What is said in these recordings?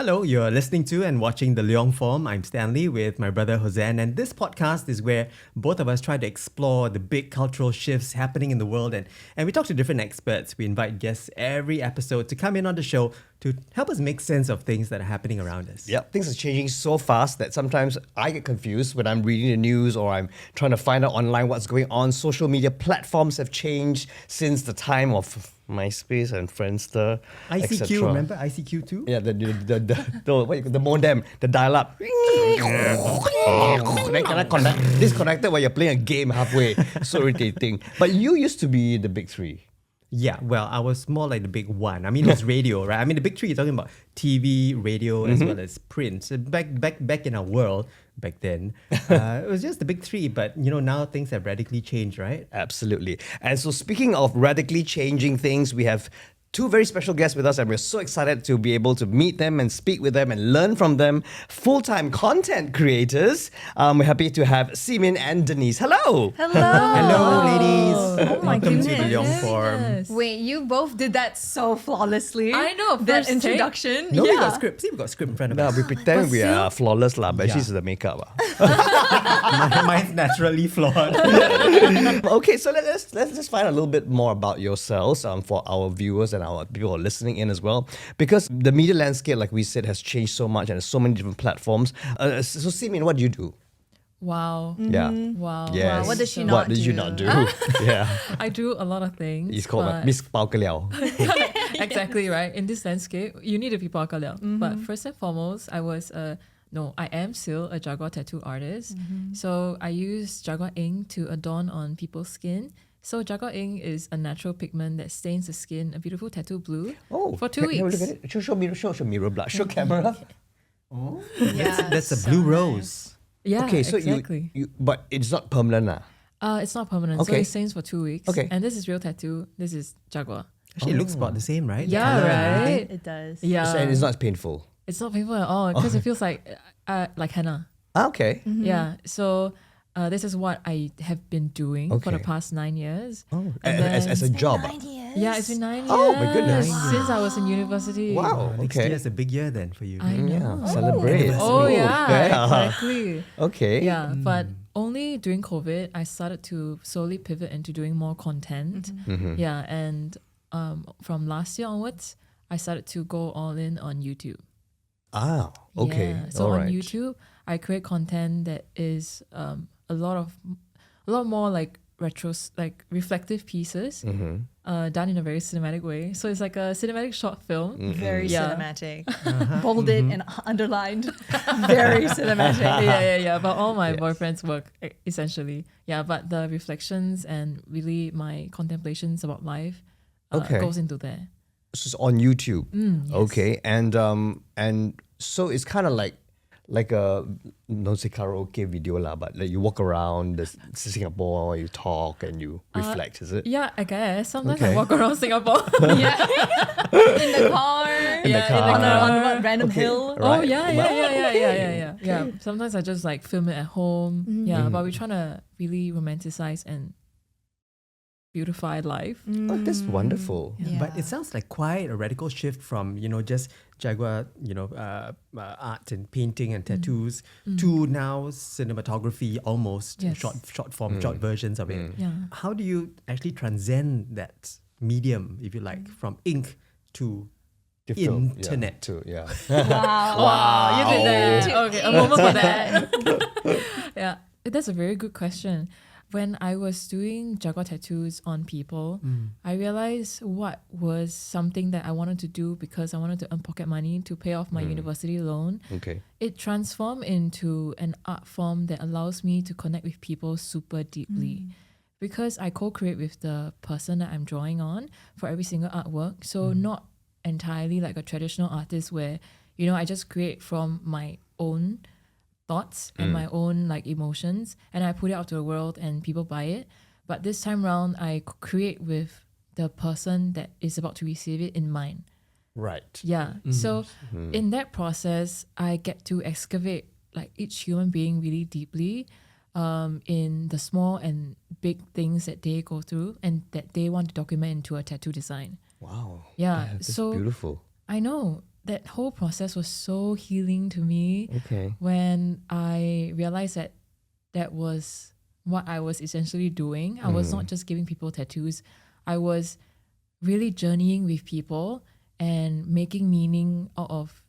Hello, you're listening to and watching the Leong-Form. I'm Stanley with my brother Hosean, and this podcast is where both of us try to explore the big cultural shifts happening in the world, and we talk to different experts. We invite guests every episode to come in on the show to help us make sense of things that are happening around us. Yep, things are changing so fast that sometimes I get confused when I'm reading the news or I'm trying to find out online what's going on. Social media platforms have changed since the time of MySpace and Friendster, ICQ, etc. remember ICQ too? Yeah, the modem, the dial-up. Then cannot connect, disconnected while you're playing a game halfway. So irritating. But you used to be the big three. Yeah, well, I was more like the big one. I mean, it was radio, right? I mean, the big three, you're talking about TV, radio, as well as print. So back in our world, back then, it was just the big three. But, now things have radically changed, right? Absolutely. And so speaking of radically changing things, we have two very special guests with us, and we're so excited to be able to meet them and speak with them and learn from them. Full-time content creators. We're happy to have SeeMin and Denise. Hello. Hello. Hello, ladies. Oh my Welcome to goodness. the Leong-Form. Wait, you both did that so flawlessly. I know, that first take. introduction. No, we yeah. got script. See, we got script in front of Now us. we pretend we are flawless, but actually it's the makeup. Mine's naturally flawed. Okay, so let's just find out a little bit more about yourselves for our viewers and our people who are listening in as well. Because the media landscape, like we said, has changed so much and there's so many different platforms. So SeeMin, what do you do? Wow. Yeah. Wow. Yes. Wow, what does she What not did you do? not do? Yeah. I do a lot of things. It's called but- Miss Pao Ke Liao. Exactly, right? In this landscape, you need to be pao ka liao. But first and foremost, I am still a Jagua tattoo artist. So I use Jagua ink to adorn on people's skin. So Jagua ink is a natural pigment that stains the skin a beautiful tattoo blue for 2 can we weeks. look at it? Show mirror blood. Show camera. Oh, Yeah, that's a so blue nice. rose. Yeah, Okay, so exactly. you but it's not permanent. It's not permanent, so Okay. it stains for 2 weeks. Okay. And this is real tattoo. This is Jagua. Actually, it looks about the same, right? The Yeah, colour and everything. right? It does. Yeah. And it's not as painful. It's not painful at all because it feels like henna. Okay. Yeah. So this is what I have been doing for the Okay. past 9 years. Oh, And as a then- job. 9 years. Yeah, it's been 9 years. Oh, my goodness. Since I was in university. Wow. Next Okay. year's a big year then for you. I know. Yeah. Celebrate. Oh, yeah, Yeah. exactly. Okay. Yeah, but only during COVID, I started to slowly pivot into doing more content. Yeah, and from last year onwards, I started to go all in on YouTube. Ah. Okay. Yeah. So All on right. YouTube, I create content that is a lot more like reflective pieces, done in a very cinematic way. So it's like a cinematic short film. Very Yeah. cinematic. Bolded and underlined. Very cinematic. Yeah. But all my boyfriend's work, essentially. Yeah, but the reflections and really my contemplations about life Okay. goes into there. So it's on YouTube. Yes. Okay. And so it's kind of like a not say karaoke video lah, but like you walk around Singapore, you talk and you reflect. Is it? Yeah, I guess. Sometimes Okay. I walk around Singapore. Yeah. In the car. In the car. On what random Okay. hill. Right. Oh yeah. Yeah. Sometimes I just like film it at home. Yeah, but we're trying to really romanticize and beautify life. Oh, that's wonderful. Yeah. But it sounds like quite a radical shift from, just Jagua, art and painting and tattoos to now cinematography, almost Yes. short form, short versions of it. Yeah. How do you actually transcend that medium, if you like, from ink to To film, internet? Yeah. Wow. You did that. To Okay, a moment for that. Yeah, that's a very good question. When I was doing Jagua tattoos on people, I realized what was something that I wanted to do because I wanted to earn pocket money to pay off my university loan. Okay. It transformed into an art form that allows me to connect with people super deeply. Because I co-create with the person that I'm drawing on for every single artwork. So not entirely like a traditional artist where, I just create from my own thoughts and my own like emotions and I put it out to the world and people buy it. But this time round, I create with the person that is about to receive it in mind. Right. Yeah. So in that process, I get to excavate like each human being really deeply in the small and big things that they go through and that they want to document into a tattoo design. Wow. Yeah. That's So beautiful. I know. that whole process was so healing to me. Okay. When I realized that that was what I was essentially doing. I was not just giving people tattoos. I was really journeying with people and making meaning out of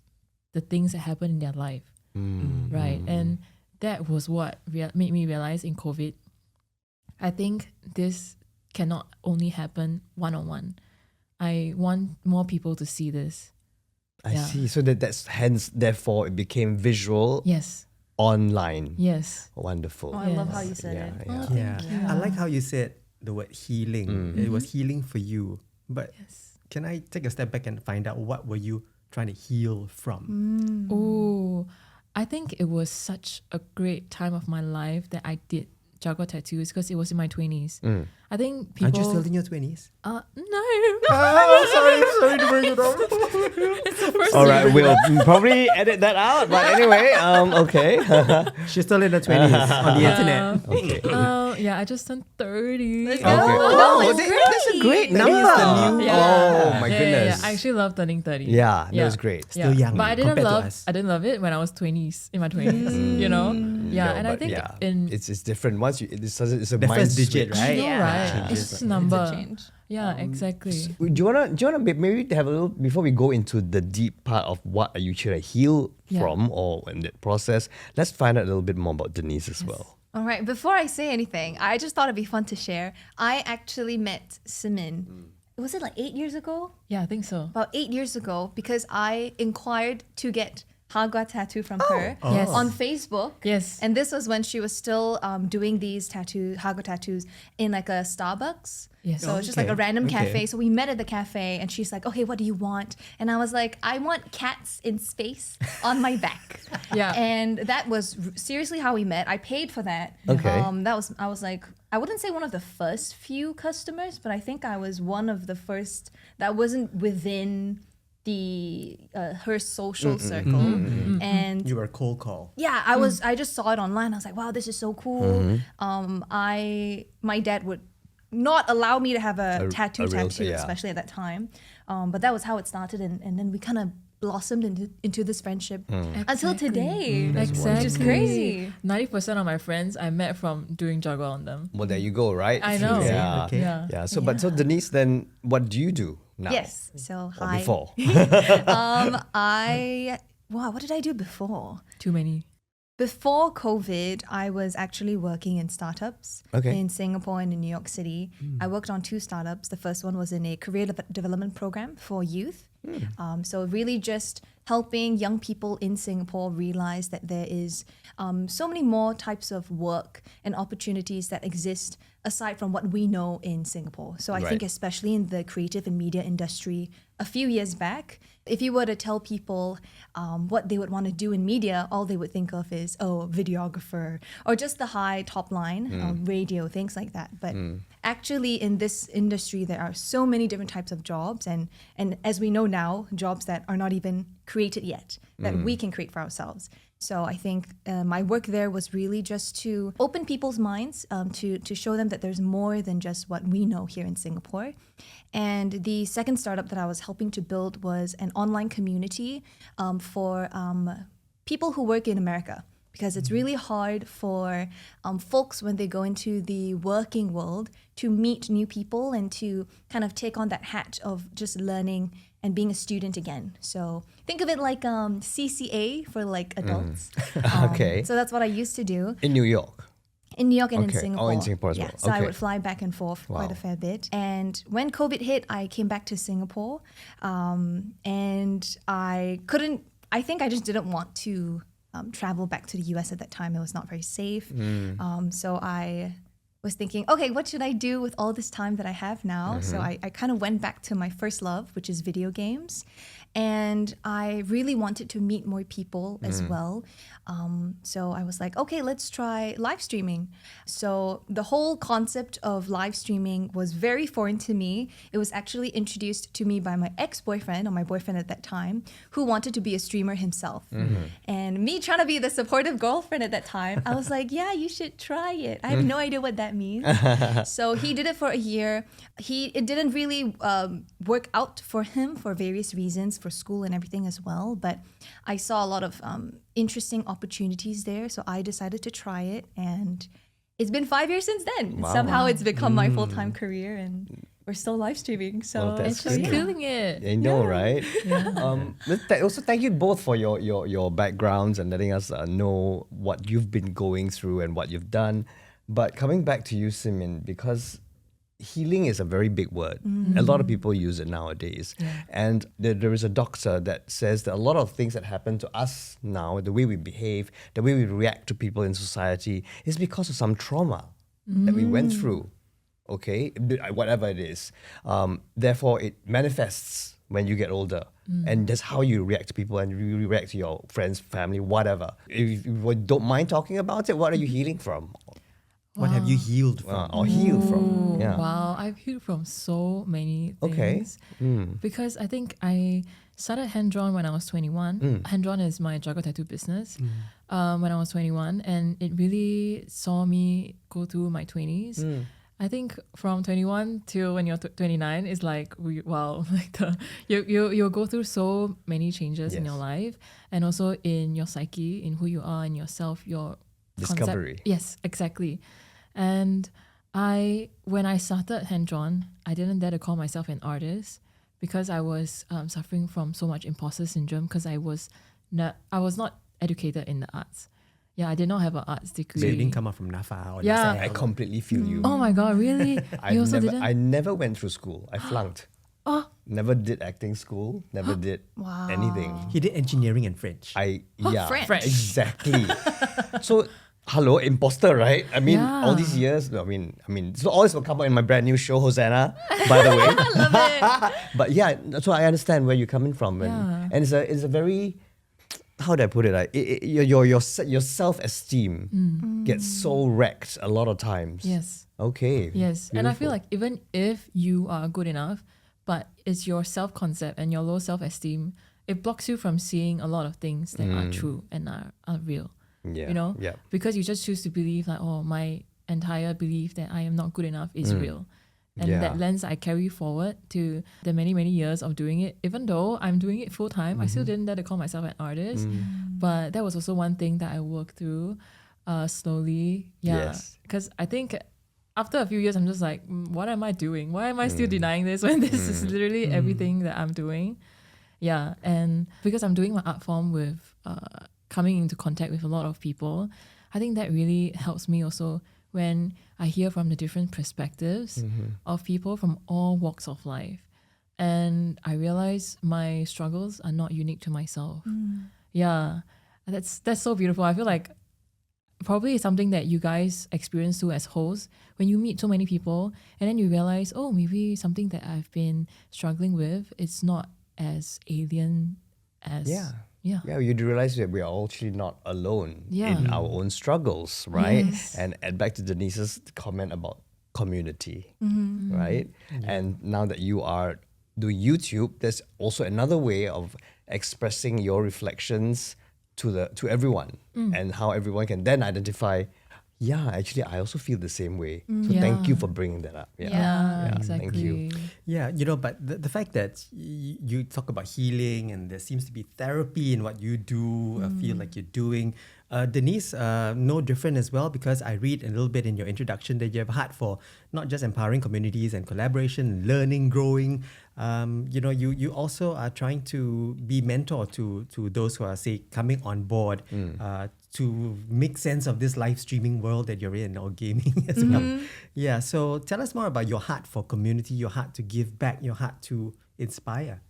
the things that happen in their life. Right. And that was what made me realize in COVID, I think this cannot only happen one-on-one. I want more people to see this. I Yeah. see. So that's hence, therefore, it became visual Yes. online. Yes. Wonderful. Oh, I love Yes. how you said Yeah, it. yeah. Oh, Yeah. thank you. I like how you said the word healing. It was healing for you. But Yes. can I take a step back and find out what were you trying to heal from? Oh, I think it was such a great time of my life that I did Jagua tattoos because it was in my 20s. I think people... Aren't you still in your 20s? No. Sorry to bring it up. All right, we'll probably edit that out. But anyway, okay. She's still in her 20s on the internet. Okay. Yeah, I just turned 30. Let's go. Okay. Oh, Oh, it's that's a great That number. is the new- Oh my Yeah, goodness. I actually love turning 30. Yeah, that was great. Still young But I didn't compared to love us. I didn't love it when I was 20s, in my 20s, you know? Yeah, No, and I but think yeah, in it's different. Once you it's a The mind first digit, switch. right? you know, Yeah. right? It's just a It's a number. change. Yeah, exactly. Do you wanna maybe have a little before we go into the deep part of what you should heal Yeah. from or in that process? Let's find out a little bit more about Denise as well. All right, before I say anything, I just thought it'd be fun to share. I actually met SeeMin. Was it like 8 years ago? Yeah, I think so. About 8 years ago, because I inquired to get Jagua tattoo from her Yes. on Facebook. Yes. And this was when she was still doing these Jagua tattoos in like a Starbucks. Yes. So it's just like a Okay, random okay. cafe. So we met at the cafe and she's like, okay, what do you want? And I was like, I want cats in space on my back. Yeah. And that was seriously how we met. I paid for that. Okay. I was like, I wouldn't say one of the first few customers, but I think I was one of the first that wasn't within the her social circle. And You were a cold call. yeah, I just saw it online. I was like, wow, this is so cool. My dad would not allow me to have a A tattoo, real- yeah. especially at that time. But that was how it started, and then we kind of blossomed into this friendship until today, Exactly. which is crazy. 90% of my friends I met from doing Jagua on them. Well, there you go, right? I know. Yeah. Okay. Yeah. Yeah. So, but so Denise, then what do you do now? Yes. So Or hi. before. What did I do before? Too many. Before COVID, I was actually working in startups Okay. in Singapore and in New York City. I worked on 2 startups. The first one was in a career development program for youth. So really just helping young people in Singapore realize that there is so many more types of work and opportunities that exist aside from what we know in Singapore. So I think Right. especially in the creative and media industry, a few years back, if you were to tell people what they would want to do in media, all they would think of is, videographer, or just the high top line, radio, things like that. But actually in this industry, there are so many different types of jobs. And as we know now, jobs that are not even created yet, that we can create for ourselves. So I think my work there was really just to open people's minds, to show them that there's more than just what we know here in Singapore. And the second startup that I was helping to build was an online community for people who work in America. Because it's really hard for folks when they go into the working world to meet new people and to kind of take on that hat of just learning and being a student again. So think of it like CCA for like adults. Okay. So that's what I used to do In New York. in New York and Okay. in Singapore. Oh, in Singapore as yeah, well. So I Okay. would fly back and forth quite Wow. a fair bit. And when COVID hit, I came back to Singapore, and I think I just didn't want to travel back to the US at that time. It was not very safe. So I was thinking, okay, what should I do with all this time that I have now? So I kind of went back to my first love, which is video games. And I really wanted to meet more people as well. So I was like, okay, let's try live streaming. So the whole concept of live streaming was very foreign to me. It was actually introduced to me by my ex-boyfriend, or my boyfriend at that time, who wanted to be a streamer himself. And me trying to be the supportive girlfriend at that time, I was like, yeah, you should try it. I have no idea what that means. So he did it for a year. It didn't really work out for him for various reasons. for school and everything as well. But I saw a lot of interesting opportunities there. So I decided to try it. And it's been 5 years since then. Wow. Somehow it's become my full-time career, and we're still live streaming. So Well, that's it's She's great. killing it. I know, right? Also, thank you both for your backgrounds and letting us know what you've been going through and what you've done. But coming back to you, SeeMin, because healing is a very big word. A lot of people use it nowadays. And there is a doctor that says that a lot of things that happen to us now, the way we behave, the way we react to people in society, is because of some trauma that we went through. Okay, whatever it is. Therefore, it manifests when you get older. And that's how you react to people and you react to your friends, family, whatever. If you don't mind talking about it, what are you healing from? What have you healed from? Or healed from? Yeah. Wow, I've healed from so many Okay. things. Because I think I started Henndrawn when I was 21. Henndrawn is my Jagua tattoo business when I was 21. And it really saw me go through my 20s. I think from 21 till when you're 29 is like, wow, like you'll go through so many changes in Yes. your life, and also in your psyche, in who you are, in yourself, your Discovery. concept. Yes, exactly. And when I started Henndrawn, I didn't dare to call myself an artist because I was suffering from so much imposter syndrome because I was not educated in the arts. Yeah, I did not have an arts degree. So you didn't come up from NAFA or Yeah. I completely feel you. Oh my God, really? You also didn't? I never went through school. I flunked. Oh. Never did acting school. Never did anything. He did engineering and French. French. Exactly. So, hello, imposter, right? I mean, Yeah. all these years. I mean, so all this will come out in my brand new show, Hosanna. By the way, love it. but yeah, so I understand where you're coming from, Yeah. and it's a very, how do I put it? Like, your self-esteem gets so wrecked a lot of times. Yes. Okay. Yes. And I feel Beautiful. like even if you are good enough, but it's your self-concept and your low self-esteem, it blocks you from seeing a lot of things that are true and are real. Yeah. You know? Yeah. Because you just choose to believe like, oh, my entire belief that I am not good enough is real. And Yeah. that lens I carry forward to the many, many years of doing it. Even though I'm doing it full time, I still didn't dare to call myself an artist. But that was also one thing that I worked through slowly. Yeah. Yes. Because I think after a few years, I'm just like, what am I doing? Why am I still denying this when this is literally everything that I'm doing? Yeah. And because I'm doing my art form with coming into contact with a lot of people, I think that really helps me also when I hear from the different perspectives of people from all walks of life. And I realize my struggles are not unique to myself. Yeah, that's so beautiful. I feel like probably it's something that you guys experience too as hosts when you meet so many people and then you realize, oh, maybe something that I've been struggling with, it's not as alien as... Yeah. You do realize that we are all actually not alone Yeah. in our own struggles, right? Yes. And back to Denise's comment about community, right? And now that you are doing YouTube, there's also another way of expressing your reflections to everyone, and how everyone can then identify. Yeah, actually, I also feel the same way. So thank you for bringing that up. Yeah, Thank exactly. you. Yeah, but the fact that you talk about healing and there seems to be therapy in what you do, feel like you're doing. Denise, no different as well, because I read a little bit in your introduction that you have a heart for not just empowering communities and collaboration, learning, growing. You also are trying to be mentor to those who are, say, coming on board to make sense of this live streaming world that you're in, or gaming as well. Yeah, so tell us more about your heart for community, your heart to give back, your heart to inspire.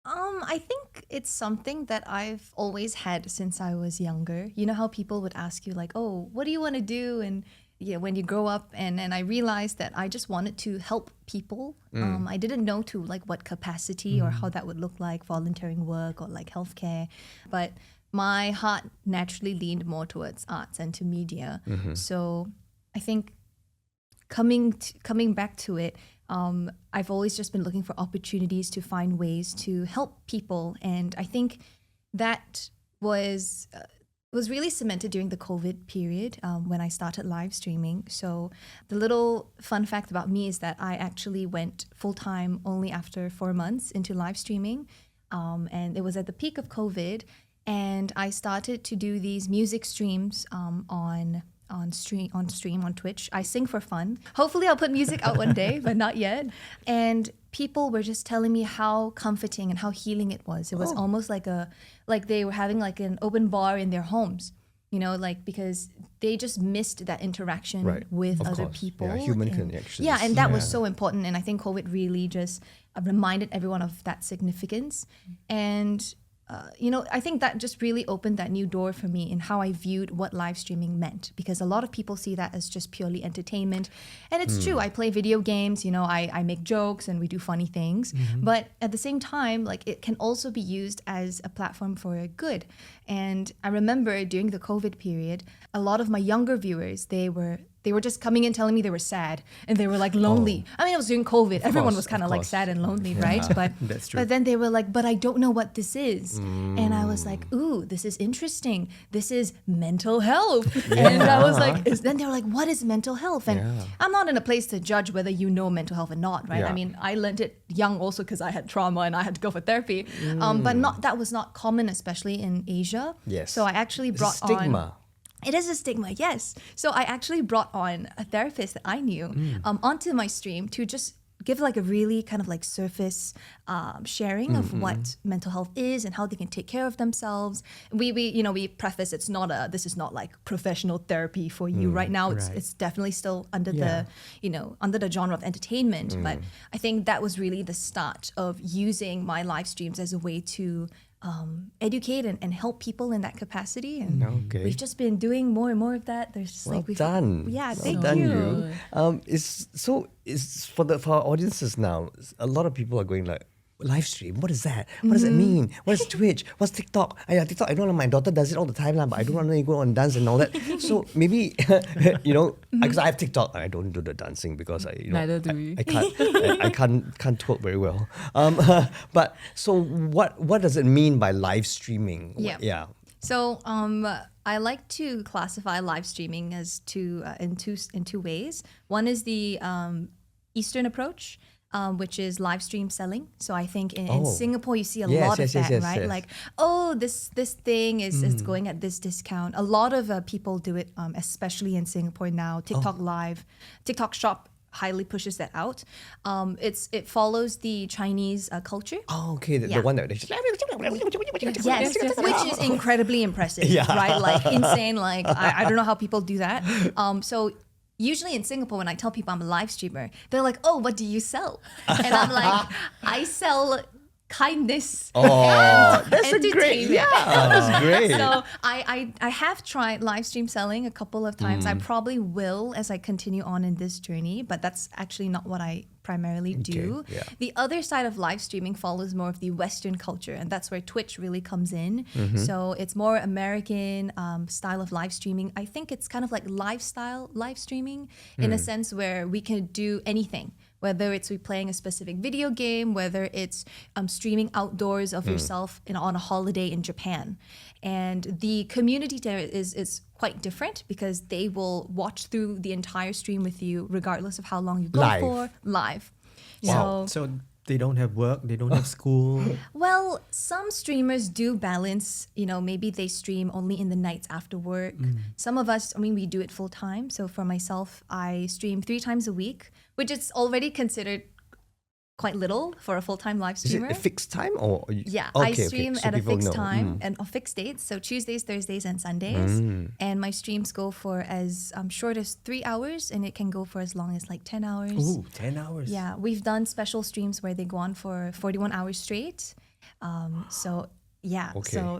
I think it's something that I've always had since I was younger. You know how people would ask you like, oh, what do you want to do? And when you grow up, and I realized that I just wanted to help people. I didn't know to like what capacity or how that would look like, volunteering work or like healthcare. But my heart naturally leaned more towards arts and to media. So I think coming back to it, I've always just been looking for opportunities to find ways to help people, and I think that was really cemented during the COVID period when I started live streaming. So the little fun fact about me is that I actually went full time only after 4 months into live streaming. and it was at the peak of COVID, and I started to do these music streams on Twitch. I sing for fun. Hopefully I'll put music out one day, but not yet. And people were just telling me how comforting and how healing it was. It was almost like they were having like an open bar in their homes, you know, like because they just missed that interaction with of other course. people. Yeah, human and, connections. Yeah, and that was so important. And I think COVID really just reminded everyone of that significance. And you know, I think that just really opened that new door for me in how I viewed what live streaming meant, because a lot of people see that as just purely entertainment. And it's true, I play video games, you know, I make jokes and we do funny things. But at the same time, like it can also be used as a platform for good. And I remember during the COVID period, a lot of my younger viewers, they were just coming in telling me they were sad and they were like lonely. I mean, it was during COVID. Everyone was kind of like sad and lonely, right? But That's true. But then they were like, but I don't know what this is. And I was like, ooh, this is interesting. This is mental health. And I was like, then they were like, what is mental health? And I'm not in a place to judge whether you know mental health or not, right? Yeah. I mean, I learned it young also because I had trauma and I had to go for therapy. But that was not common, especially in Asia. Yes. So I actually It's a brought stigma. It is a stigma, yes. So I actually brought on a therapist that I knew onto my stream to just give like a really kind of like surface sharing of what mental health is and how they can take care of themselves. We preface this is not like professional therapy for you right now. It's definitely still under the genre of entertainment. But I think that was really the start of using my live streams as a way to educate and help people in that capacity, and we've just been doing more and more of that. There's just Well done. Yeah, Well thank done, you. It's for our audiences now. A lot of people are going like, live stream, what is that? What does it mean? What is Twitch? What's TikTok? TikTok, I don't know, my daughter does it all the time, but I don't want to go on dance and all that. So maybe, because I have TikTok, I don't do the dancing because Neither do we. I can't twerk very well. But so what does it mean by live streaming? Yeah. So I like to classify live streaming as in two ways. One is the Eastern approach, which is live stream selling. So I think in Singapore you see a lot of that, right? Yes. Like, this thing is going at this discount. A lot of people do it, especially in Singapore now. TikTok Live, TikTok Shop highly pushes that out. It follows the Chinese culture. Oh, okay. The one that they just... Yes, which is incredibly impressive, right? Like insane. Like I don't know how people do that. So usually in Singapore, when I tell people I'm a live streamer, they're like, "Oh, what do you sell?" And I'm like, "I sell kindness." Oh, that's a great, entertainment. that's great. So I have tried live stream selling a couple of times. I probably will as I continue on in this journey, but that's actually not what I primarily do. Okay, yeah. The other side of live streaming follows more of the Western culture, and that's where Twitch really comes in. So it's more American style of live streaming. I think it's kind of like lifestyle live streaming in a sense where we can do anything. Whether it's playing a specific video game, whether it's streaming outdoors of yourself on a holiday in Japan. And the community there is quite different because they will watch through the entire stream with you regardless of how long you go for. Live. Wow. So they don't have work, they don't have school. Well, some streamers do balance, maybe they stream only in the nights after work. Some of us, we do it full time. So for myself, I stream 3 times a week, which is already considered quite little for a full-time live Is streamer. it a fixed time or? Yeah, Okay, I stream so at a people fixed know. time and on fixed dates. So Tuesdays, Thursdays, and Sundays. And my streams go for as short as 3 hours, and it can go for as long as like 10 hours. Ooh, 10 hours. Yeah, we've done special streams where they go on for 41 hours straight. So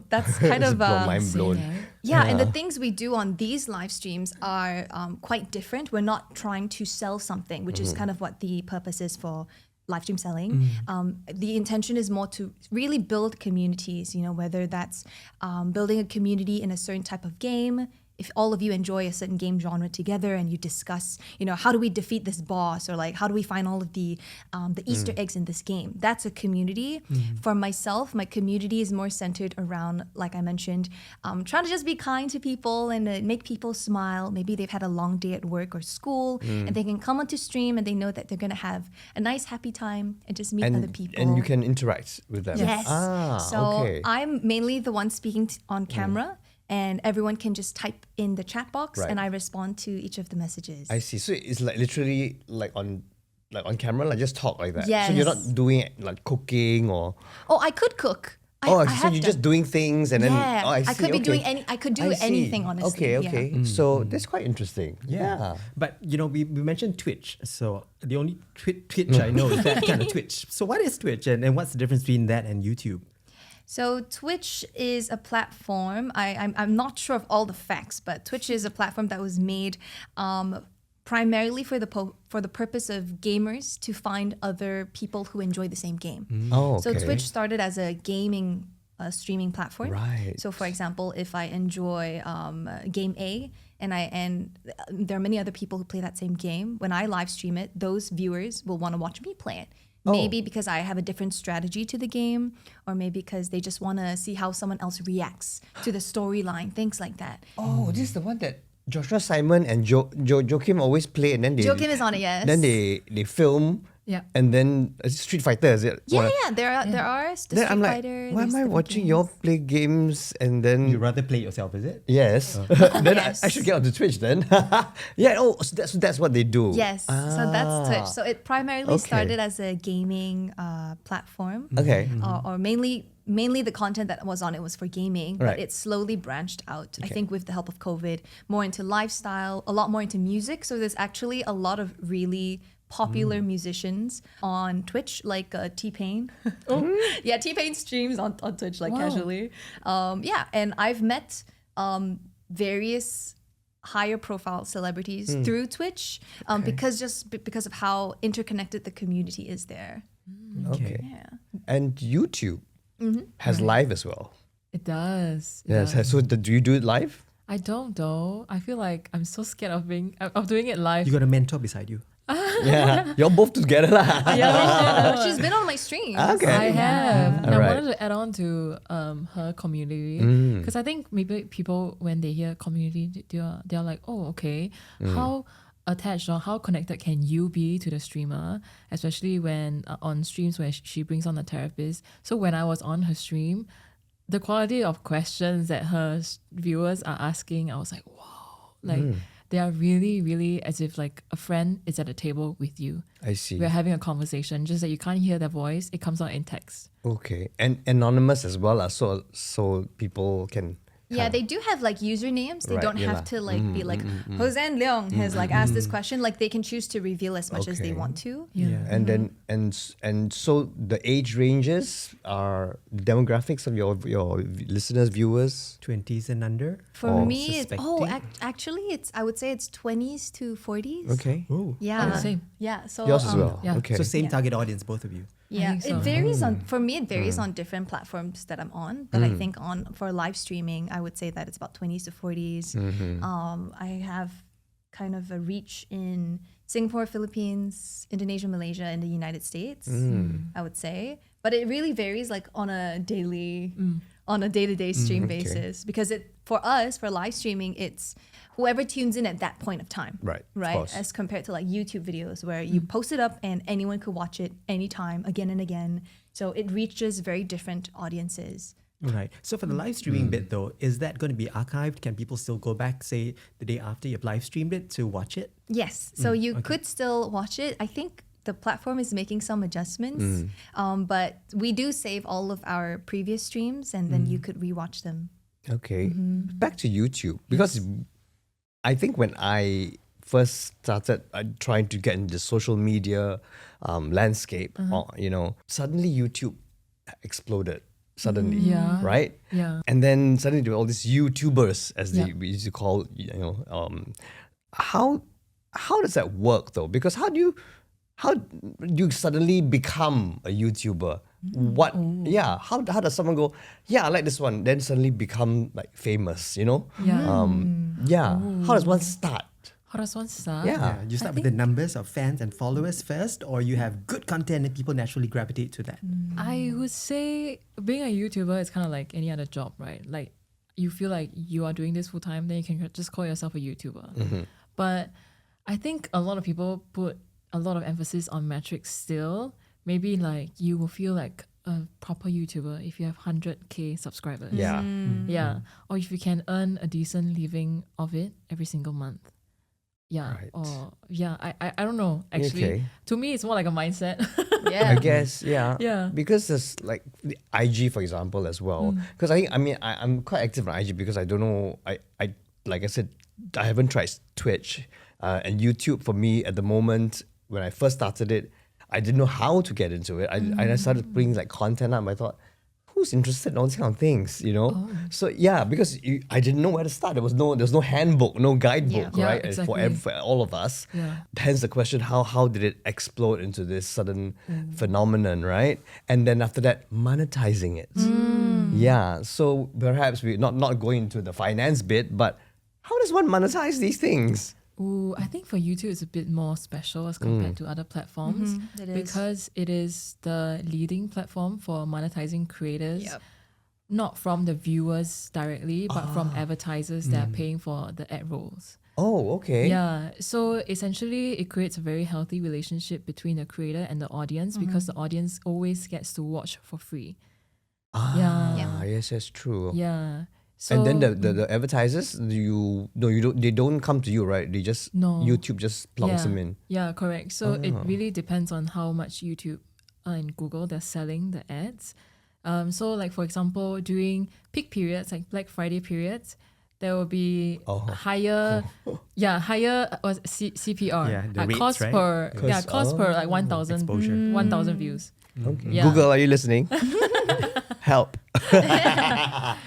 that's kind of mind blown. yeah, and the things we do on these live streams are quite different. We're not trying to sell something, which is kind of what the purpose is for live stream selling. The intention is more to really build communities, whether that's building a community in a certain type of game, if all of you enjoy a certain game genre together and you discuss, how do we defeat this boss, or like how do we find all of the Easter eggs in this game? That's a community. For myself, my community is more centered around, like I mentioned, trying to just be kind to people and make people smile. Maybe they've had a long day at work or school, and they can come onto stream and they know that they're going to have a nice, happy time and just meet other people. And you can interact with them. Yes. So okay. I'm mainly the one speaking on camera. And everyone can just type in the chat box, Right. and I respond to each of the messages. I see. So it's like literally like on camera, like just talk like that. Yes. So you're not doing it like cooking or. Oh, I could cook. I So have you're done. just doing things and then. Yeah, Oh, I see. I could be okay. doing I could do I see. anything, honestly. Okay. So that's quite interesting. Yeah. But we mentioned Twitch. So the only Twitch I know is that kind of Twitch. So what is Twitch, and what's the difference between that and YouTube? So Twitch is a platform. I'm not sure of all the facts, but Twitch is a platform that was made primarily for the purpose of gamers to find other people who enjoy the same game. Oh, So okay. Twitch started as a gaming streaming platform. Right. So for example, if I enjoy game A and there are many other people who play that same game, when I live stream it, those viewers will want to watch me play it. Maybe because I have a different strategy to the game, or maybe because they just want to see how someone else reacts to the storyline, things like that. Oh, this is the one that Joshua Simon and Joachim always play, and then they. Joachim is on it, yes. Then they film. Yeah. And then Street Fighter, is it? Yeah, there are the Then Street I'm like, Fighter. why there's am I different watching games. y'all play games and then You rather play yourself, is it? yes, then Yes. I should get onto Twitch then. Yeah. Oh, so that's what they do. Yes, so that's Twitch. So it primarily Okay. started as a gaming platform. Okay. Or mainly the content that was on it was for gaming, Right. but it slowly branched out. I think with the help of COVID, more into lifestyle, a lot more into music. So there's actually a lot of really popular musicians on Twitch, like T-Pain. Yeah, T-Pain streams on Twitch like Wow. casually. And I've met various higher profile celebrities through Twitch because of how interconnected the community is there. Okay. Yeah. And YouTube has live as well. It does. It Yes. does. So do you do it live? I don't though. I feel like I'm so scared of doing it live. You got a mentor beside you. Yeah. You're both together lah. She's been on my streams. Okay. I have. And I Alright. wanted to add on to her community because I think maybe people when they hear community, they're like, oh, okay, how attached or how connected can you be to the streamer, especially when on streams where she brings on a therapist. So when I was on her stream, the quality of questions that her viewers are asking, I was like, wow, like they are really, really as if like a friend is at a table with you. I see. We're having a conversation, just that you can't hear their voice. It comes out in text. Okay. And anonymous as well, so people can. Yeah, they do have like usernames. They Right, don't yeah have lah. to like be like Hosean Leong has like asked this question. Like they can choose to reveal as much as they Okay. want to. Yeah. And then and so the age ranges are the demographics of your listeners, viewers. 20s and under? For Oh. me, Suspecting? actually, I would say it's 20s to 40s. Okay. Oh. Yeah. Oh, same. Yeah. So Yours as well. yeah. Okay. So same Yeah. target audience, both of you. Yeah, think so. it varies on. For me, it varies on different platforms that I'm on. But I think for live streaming, I would say that it's about 20s to 40s. I have kind of a reach in Singapore, Philippines, Indonesia, Malaysia, and the United States. I would say, but it really varies, like on a day-to-day stream okay. basis. Because for us, for live streaming, it's whoever tunes in at that point of time. Right, of Right. course. As compared to like YouTube videos where you post it up and anyone could watch it anytime, again and again. So it reaches very different audiences. Right. So for the live streaming bit though, is that going to be archived? Can people still go back, say, the day after you've live streamed it to watch it? Yes. So you could still watch it. I think the platform is making some adjustments, but we do save all of our previous streams and then you could rewatch them. Okay. Back to YouTube because I think when I first started trying to get into the social media landscape, suddenly YouTube exploded. Suddenly, Yeah. right? Yeah. And then suddenly there were all these YouTubers, as we used to call, how does that work though? Because how do you suddenly become a YouTuber? What? Yeah. How does someone go? Yeah, I like this one. Then suddenly become like famous. Yeah. Yeah. How does one start? How does one start? Yeah. Yeah, you start with the numbers of fans and followers first, or you have good content and people naturally gravitate to that. I would say being a YouTuber is kind of like any other job, right? Like you feel like you are doing this full time, then you can just call yourself a YouTuber. But I think a lot of people put a lot of emphasis on metrics still. Maybe like you will feel like a proper YouTuber if you have 100K subscribers. Yeah. Yeah. Or if you can earn a decent living of it every single month. Yeah. Right. Or yeah, I don't know. Actually, Okay. to me, it's more like a mindset. I Yeah. guess, yeah. Yeah. Because there's like the IG, for example, as well. Because I'm quite active on IG because I don't know, I like I said, I haven't tried Twitch and YouTube for me at the moment. When I first started it, I didn't know how to get into it. I started putting like content up. I thought, who's interested in all these kind of things, you know? So yeah, because I didn't know where to start. There was no handbook, no guidebook, Yeah. right? Yeah, For exactly. for all of us. Yeah. Hence the question: how did it explode into this sudden phenomenon, right? And then after that, monetizing it. Yeah. So perhaps we not going into the finance bit, but how does one monetize these things? Ooh, I think for YouTube it's a bit more special as compared to other platforms It is. because it is the leading platform for monetizing creators, Yep. not from the viewers directly, but from advertisers that are paying for the ad roles. Oh, okay. Yeah, so essentially it creates a very healthy relationship between the creator and the audience because the audience always gets to watch for free. Ah, yes, that's true. Yeah. So And then the advertisers, they don't come to you, right? They just No. YouTube just plonks them in. Yeah, correct. So it really depends on how much YouTube and Google they're selling the ads. So like for example, during peak periods like Black Friday periods, there will be higher CPR. Yeah, the rates, cost right? cost per like 1,000 Exposure. 1,000 views. Okay. Yeah. Google, are you listening? Help.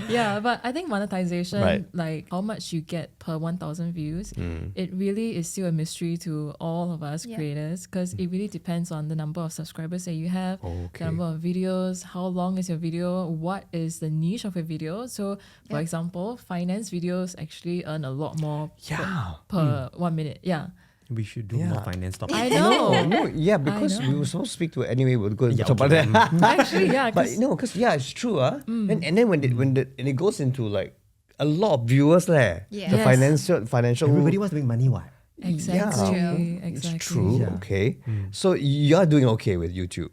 Yeah, but I think monetization, Right. like how much you get per 1,000 views, it really is still a mystery to all of us creators because it really depends on the number of subscribers that you have, Okay. the number of videos, how long is your video, what is the niche of your video. So, for example, finance videos actually earn a lot more Yeah. per 1 minute. Yeah. We should do more finance topics. I know. No, yeah, because we were supposed to speak to it anyway. We'll go Yeah, talk about okay. that. Actually, yeah. But 'cause- no, because it's true, and then when it goes into like a lot of viewers there, Yeah. the Yes. financial Everybody wants to make money, what? Exactly. It's Exactly. true. Yeah. Okay, so you're doing okay with YouTube.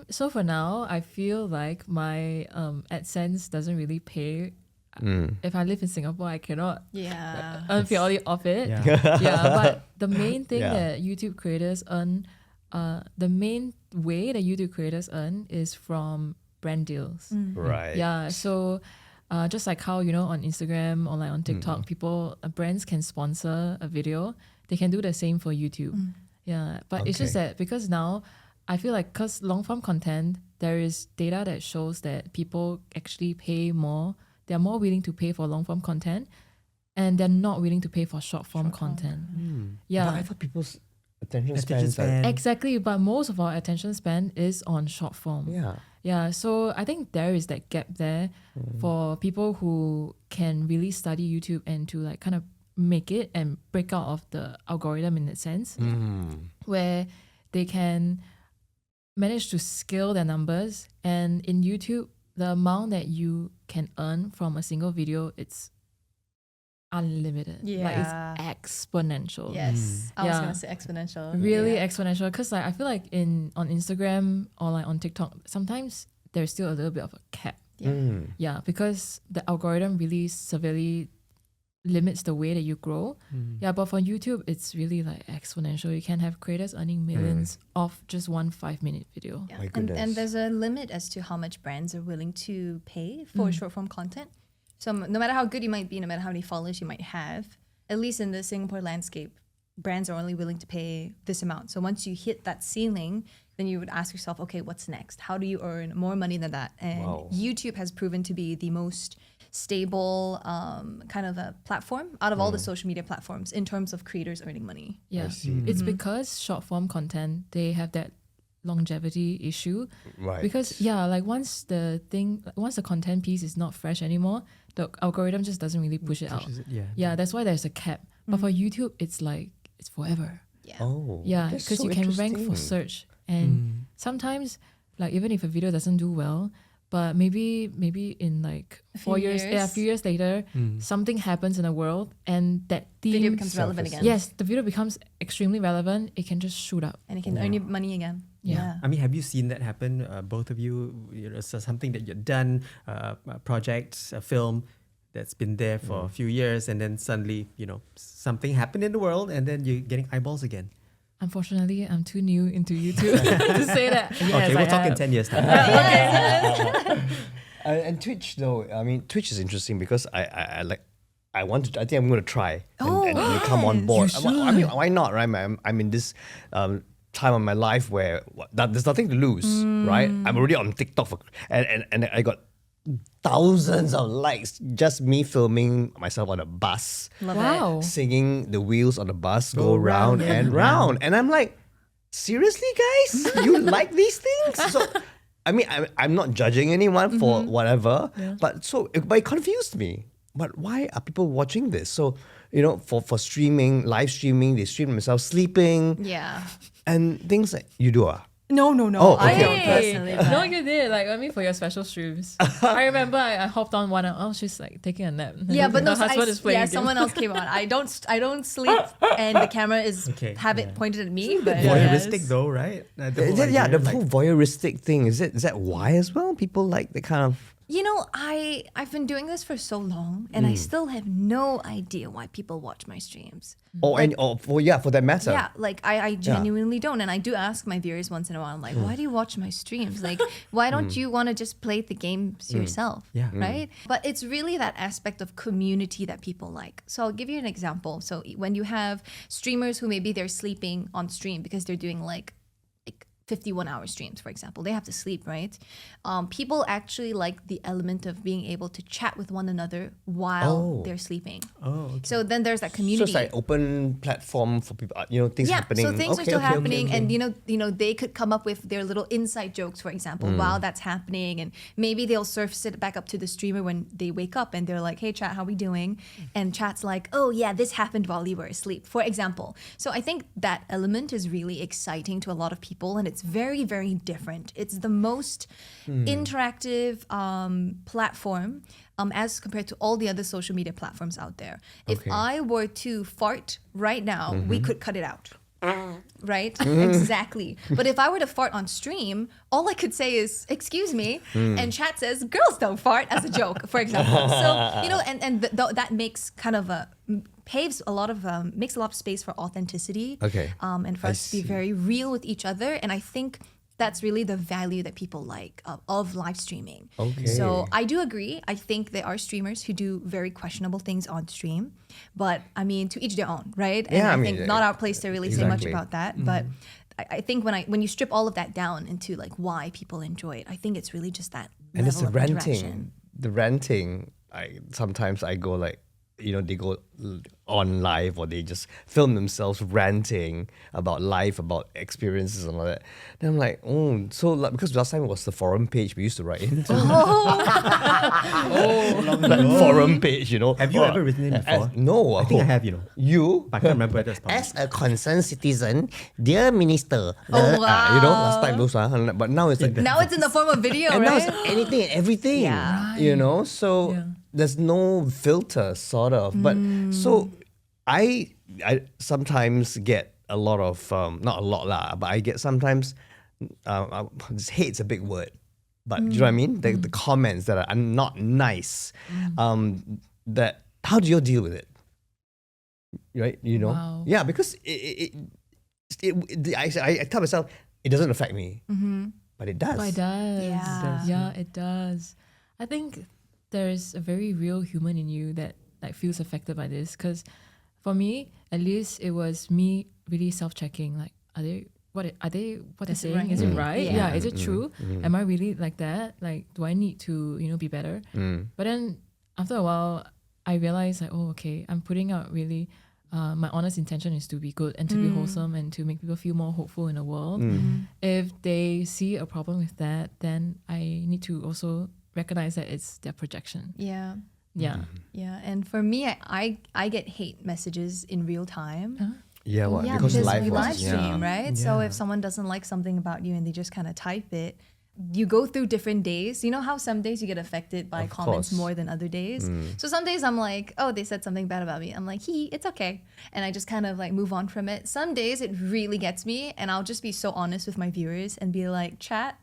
So for now, I feel like my AdSense doesn't really pay. If I live in Singapore, I cannot Yeah. earn purely off it. Yeah. Yeah, but the main thing Yeah. that YouTube creators earn, the main way that YouTube creators earn is from brand deals. Right. Yeah, so just like how, on Instagram or like on TikTok, brands can sponsor a video, they can do the same for YouTube. Yeah, but it's just Okay. that because now I feel like because long form content, there is data that shows that people actually pay more. They're more willing to pay for long form content and they're not willing to pay for short form content. Yeah. But I thought people's attention Attention spans span. Exactly, but most of our attention span is on short form. Yeah. Yeah, so I think there is that gap there for people who can really study YouTube and to like kind of make it and break out of the algorithm in that sense, where they can manage to scale their numbers. And in YouTube, the amount that you can earn from a single video, it's unlimited. Like Yeah. it's exponential. Yes. I was Yeah. gonna say exponential. Really Yeah. exponential because like I feel like on Instagram or like on TikTok sometimes there's still a little bit of a cap. Yeah, because the algorithm really severely limits the way that you grow. Yeah, but for YouTube it's really like exponential. You can have creators earning millions off just one 5-minute video. Yeah. My And goodness. there's a limit as to how much brands are willing to pay for short form content. So no matter how good you might be, no matter how many followers you might have, at least in the Singapore landscape, brands are only willing to pay this amount. So once you hit that ceiling, then you would ask yourself, okay, what's next? How do you earn more money than that? And Wow. YouTube has proven to be the most stable kind of a platform out of all the social media platforms in terms of creators earning money. Yeah. see. It's because short form content, they have that longevity issue. Right. Because like once the content piece is not fresh anymore, the algorithm just doesn't really push it out. Pushes it, yeah. Yeah, that's why there's a cap. But for YouTube, it's like it's forever. Yeah. Oh, Yeah, that's because so you can rank for interesting. search, and sometimes, like even if a video doesn't do well, but maybe in like A 4 few years, years. a few years later, something happens in the world, and that theme Video becomes relevant again. Yes, the video becomes extremely relevant. It can just shoot up. And it can earn you money again. Yeah. I mean, have you seen that happen? Both of you, so something that you've done, a project, a film that's been there for a few years, and then suddenly, something happened in the world, and then you're getting eyeballs again. Unfortunately, I'm too new into YouTube to say that. Yes, Okay, we'll I talk in have. 10 years' time. And Twitch though, I mean, Twitch is interesting because I think I'm going to try and really come on board. I mean, why not, right? I'm in this time of my life where there's nothing to lose, right? I'm already on TikTok and I got thousands of likes just me filming myself on a bus, Wow. singing the wheels on the bus go round round and and round. And I'm like, seriously, guys? You like these things? So, I mean, I'm not judging anyone for whatever, but it confused me. But why are people watching this? So, for streaming, live streaming, they stream themselves sleeping Yeah. and things like you do. No. Oh, I okay. don't personally. but- No, you did. Like, I mean, for your special streams. I remember I hopped on one and she's like taking a nap. Yeah, but no, her husband is playing a game. someone else came on. I don't sleep, and the camera is Okay, have it pointed at me. But Voyeuristic though, right? The whole The idea, like- whole voyeuristic thing, is that why as well? People like the kind of... I've been doing this for so long, and I still have no idea why people watch my streams. for that matter. Yeah, like I genuinely don't, and I do ask my viewers once in a while, I'm like, why do you watch my streams? Like, why don't you want to just play the games yourself? Yeah. Right? But it's really that aspect of community that people like. So I'll give you an example. So when you have streamers who maybe they're sleeping on stream because they're doing like 51-hour streams, for example. They have to sleep, right? People actually like the element of being able to chat with one another while they're sleeping. Oh, okay. So then there's that So community. it's like open platform for people, things happening. So things are Okay, still okay, happening, okay, okay. and they could come up with their little inside jokes, for example, while that's happening, and maybe they'll surface it back up to the streamer when they wake up, and they're like, "Hey, chat, how we doing?" And chat's like, "Oh yeah, this happened while you were asleep," for example. So I think that element is really exciting to a lot of people, and it's very, very different. It's the most interactive platform. As compared to all the other social media platforms out there. If Okay. I were to fart right now, we could cut it out. Right? Exactly. But if I were to fart on stream, all I could say is, excuse me, and chat says, girls don't fart, as a joke, for example. So, that makes kind of makes a lot of space for authenticity. Okay. And for I us to be see. very real with each other. And I think that's really the value that people like of live streaming. Okay. So I do agree. I think there are streamers who do very questionable things on stream, but I mean, to each their own, right? And Yeah, I I mean, think not our place to really say much exactly. about that. But I think when you strip all of that down into like why people enjoy it, I think it's really just that And it's level the of interaction. ranting. The ranting, sometimes I go like, they go on live or they just film themselves ranting about life, about experiences and all that. Then I'm like, because last time it was the forum page we used to write in. Forum page, Have you ever written it before? No. I think I have, You? But I can't remember whether it's public. As a concerned citizen, dear minister. Oh, wow. Last time those are, but now it's like Now it's in the form of video, and now right? it's anything and everything. Yeah. So Yeah. there's no filter, sort of. But so I sometimes get a lot of not a lot lah, but I get sometimes hate's a big word. But do you know what I mean? The comments that are not nice. That how do you deal with it? Right? Wow. Yeah, because I tell myself it doesn't affect me, but it does. But it does. Yeah. Yeah, it does. I think there's a very real human in you that like feels affected by this. Because for me, at least, it was me really self-checking. Like, what they're saying? right? Is it right? Yeah. Yeah. Is it true? Am I really like that? Like, do I need to be better? But then after a while, I realized like, oh, okay, I'm putting out really my honest intention is to be good and to be wholesome and to make people feel more hopeful in the world. If they see a problem with that, then I need to also recognize that it's their projection. Yeah. Yeah. Yeah. And for me, I get hate messages in real time. Yeah, well, Yeah, because because live we was, live stream, right? So Yeah. if someone doesn't like something about you and they just kind of type it, you go through different days. You know how some days you get affected by Of comments course. more than other days? So some days I'm like, oh, they said something bad about me. I'm like, it's okay. And I just kind of like move on from it. Some days it really gets me and I'll just be so honest with my viewers and be like, chat,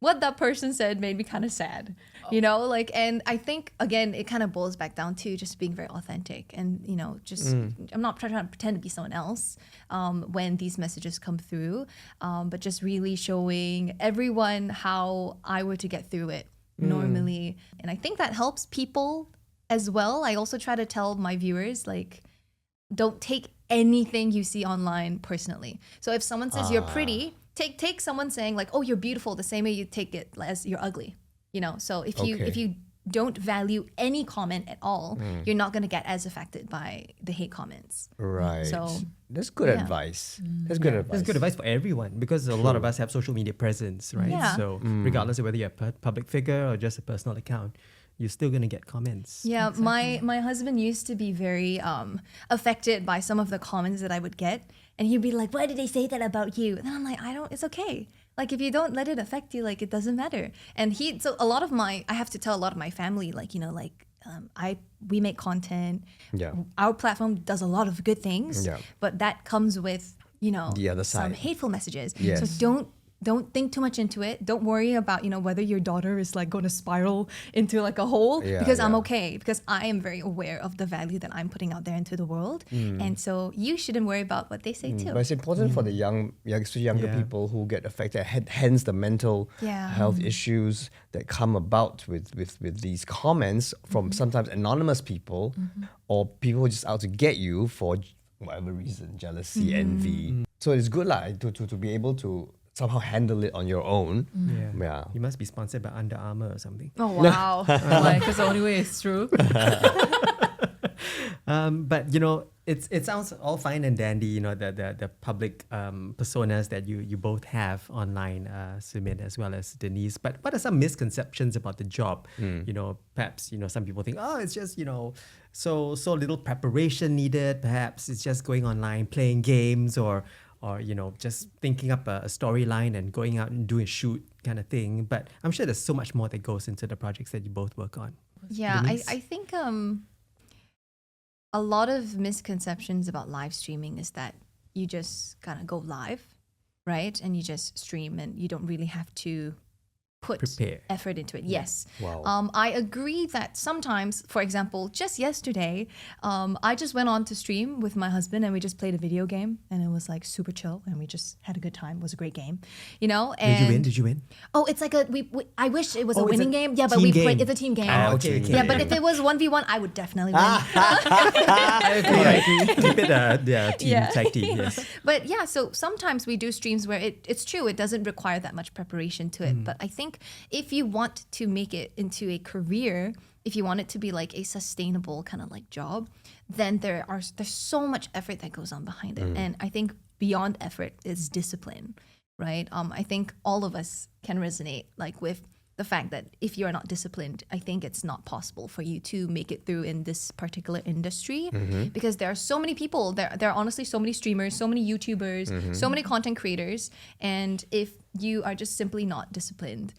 what that person said made me kind of sad, you know, like, and I think again, it kind of boils back down to just being very authentic and, you know, just, I'm not trying to pretend to be someone else when these messages come through, but just really showing everyone how I were to get through it normally. And I think that helps people as well. I also try to tell my viewers, like, don't take anything you see online personally. So if someone says you're pretty, take someone saying like, oh, you're beautiful the same way you take it as you're ugly, you know. So if you don't value any comment at all, you're not going to get as affected by the hate comments. Right. So that's good yeah. advice. That's good advice. That's good advice for everyone because a lot of us have social media presence, right? Yeah. So regardless of whether you're a public figure or just a personal account, you're still going to get comments. yeah, my husband used to be very affected by some of the comments that I would get, and he'd be like, "Why did they say that about you?" And then I'm like, it's okay. Like if you don't let it affect you, like it doesn't matter. And so a lot of I have to tell a lot of my family, like, you know, like we make content. Yeah. Our platform does a lot of good things, Yeah. but that comes with, you know, The other some side. hateful messages. Yes. So don't think too much into it. Don't worry about, you know, whether your daughter is like going to spiral into like a hole, Yeah, because I'm yeah. okay, because I am very aware of the value that I'm putting out there into the world. And so you shouldn't worry about what they say too. But it's important for the younger Yeah. people who get affected, hence the mental Yeah. health issues that come about with these comments from sometimes anonymous people or people just out to get you for whatever reason, jealousy, envy. So it's good to be able to somehow handle it on your own. Yeah. You must be sponsored by Under Armour or something. Oh, wow. Why? Because the only way is through. But you know, it sounds all fine and dandy. You know, the public personas that you both have online, SeeMin as well as Denise. But what are some misconceptions about the job? You know, perhaps some people think, oh, it's just so little preparation needed. Perhaps it's just going online, playing games, or just thinking up a storyline and going out and doing a shoot kind of thing. But I'm sure there's so much more that goes into the projects that you both work on. Yeah, Denise? I think a lot of misconceptions about live streaming is that you just kind of go live, right? And you just stream and you don't really have to put Prepare. effort into it. Yes. Wow. I agree that sometimes, for example, just yesterday, I just went on to stream with my husband and we just played a video game and it was like super chill and we just had a good time. It was a great game, you know? And Did you win? Oh, it's like I wish it was a Oh, it's winning a game. Yeah, but team we game. played. It's a team game. Okay. Yeah, but if it was 1v1, I would definitely win. I agree. Keep it team Yeah. tag team. Yes. But yeah, so sometimes we do streams where it's true, it doesn't require that much preparation to it. But I think if you want to make it into a career, if you want it to be like a sustainable kind of like job, then there's so much effort that goes on behind it. And I think beyond effort is discipline, right? I think all of us can resonate like with the fact that if you're not disciplined, I think it's not possible for you to make it through in this particular industry because there are so many people. There are honestly so many streamers, so many YouTubers, so many content creators. And if you are just simply not disciplined,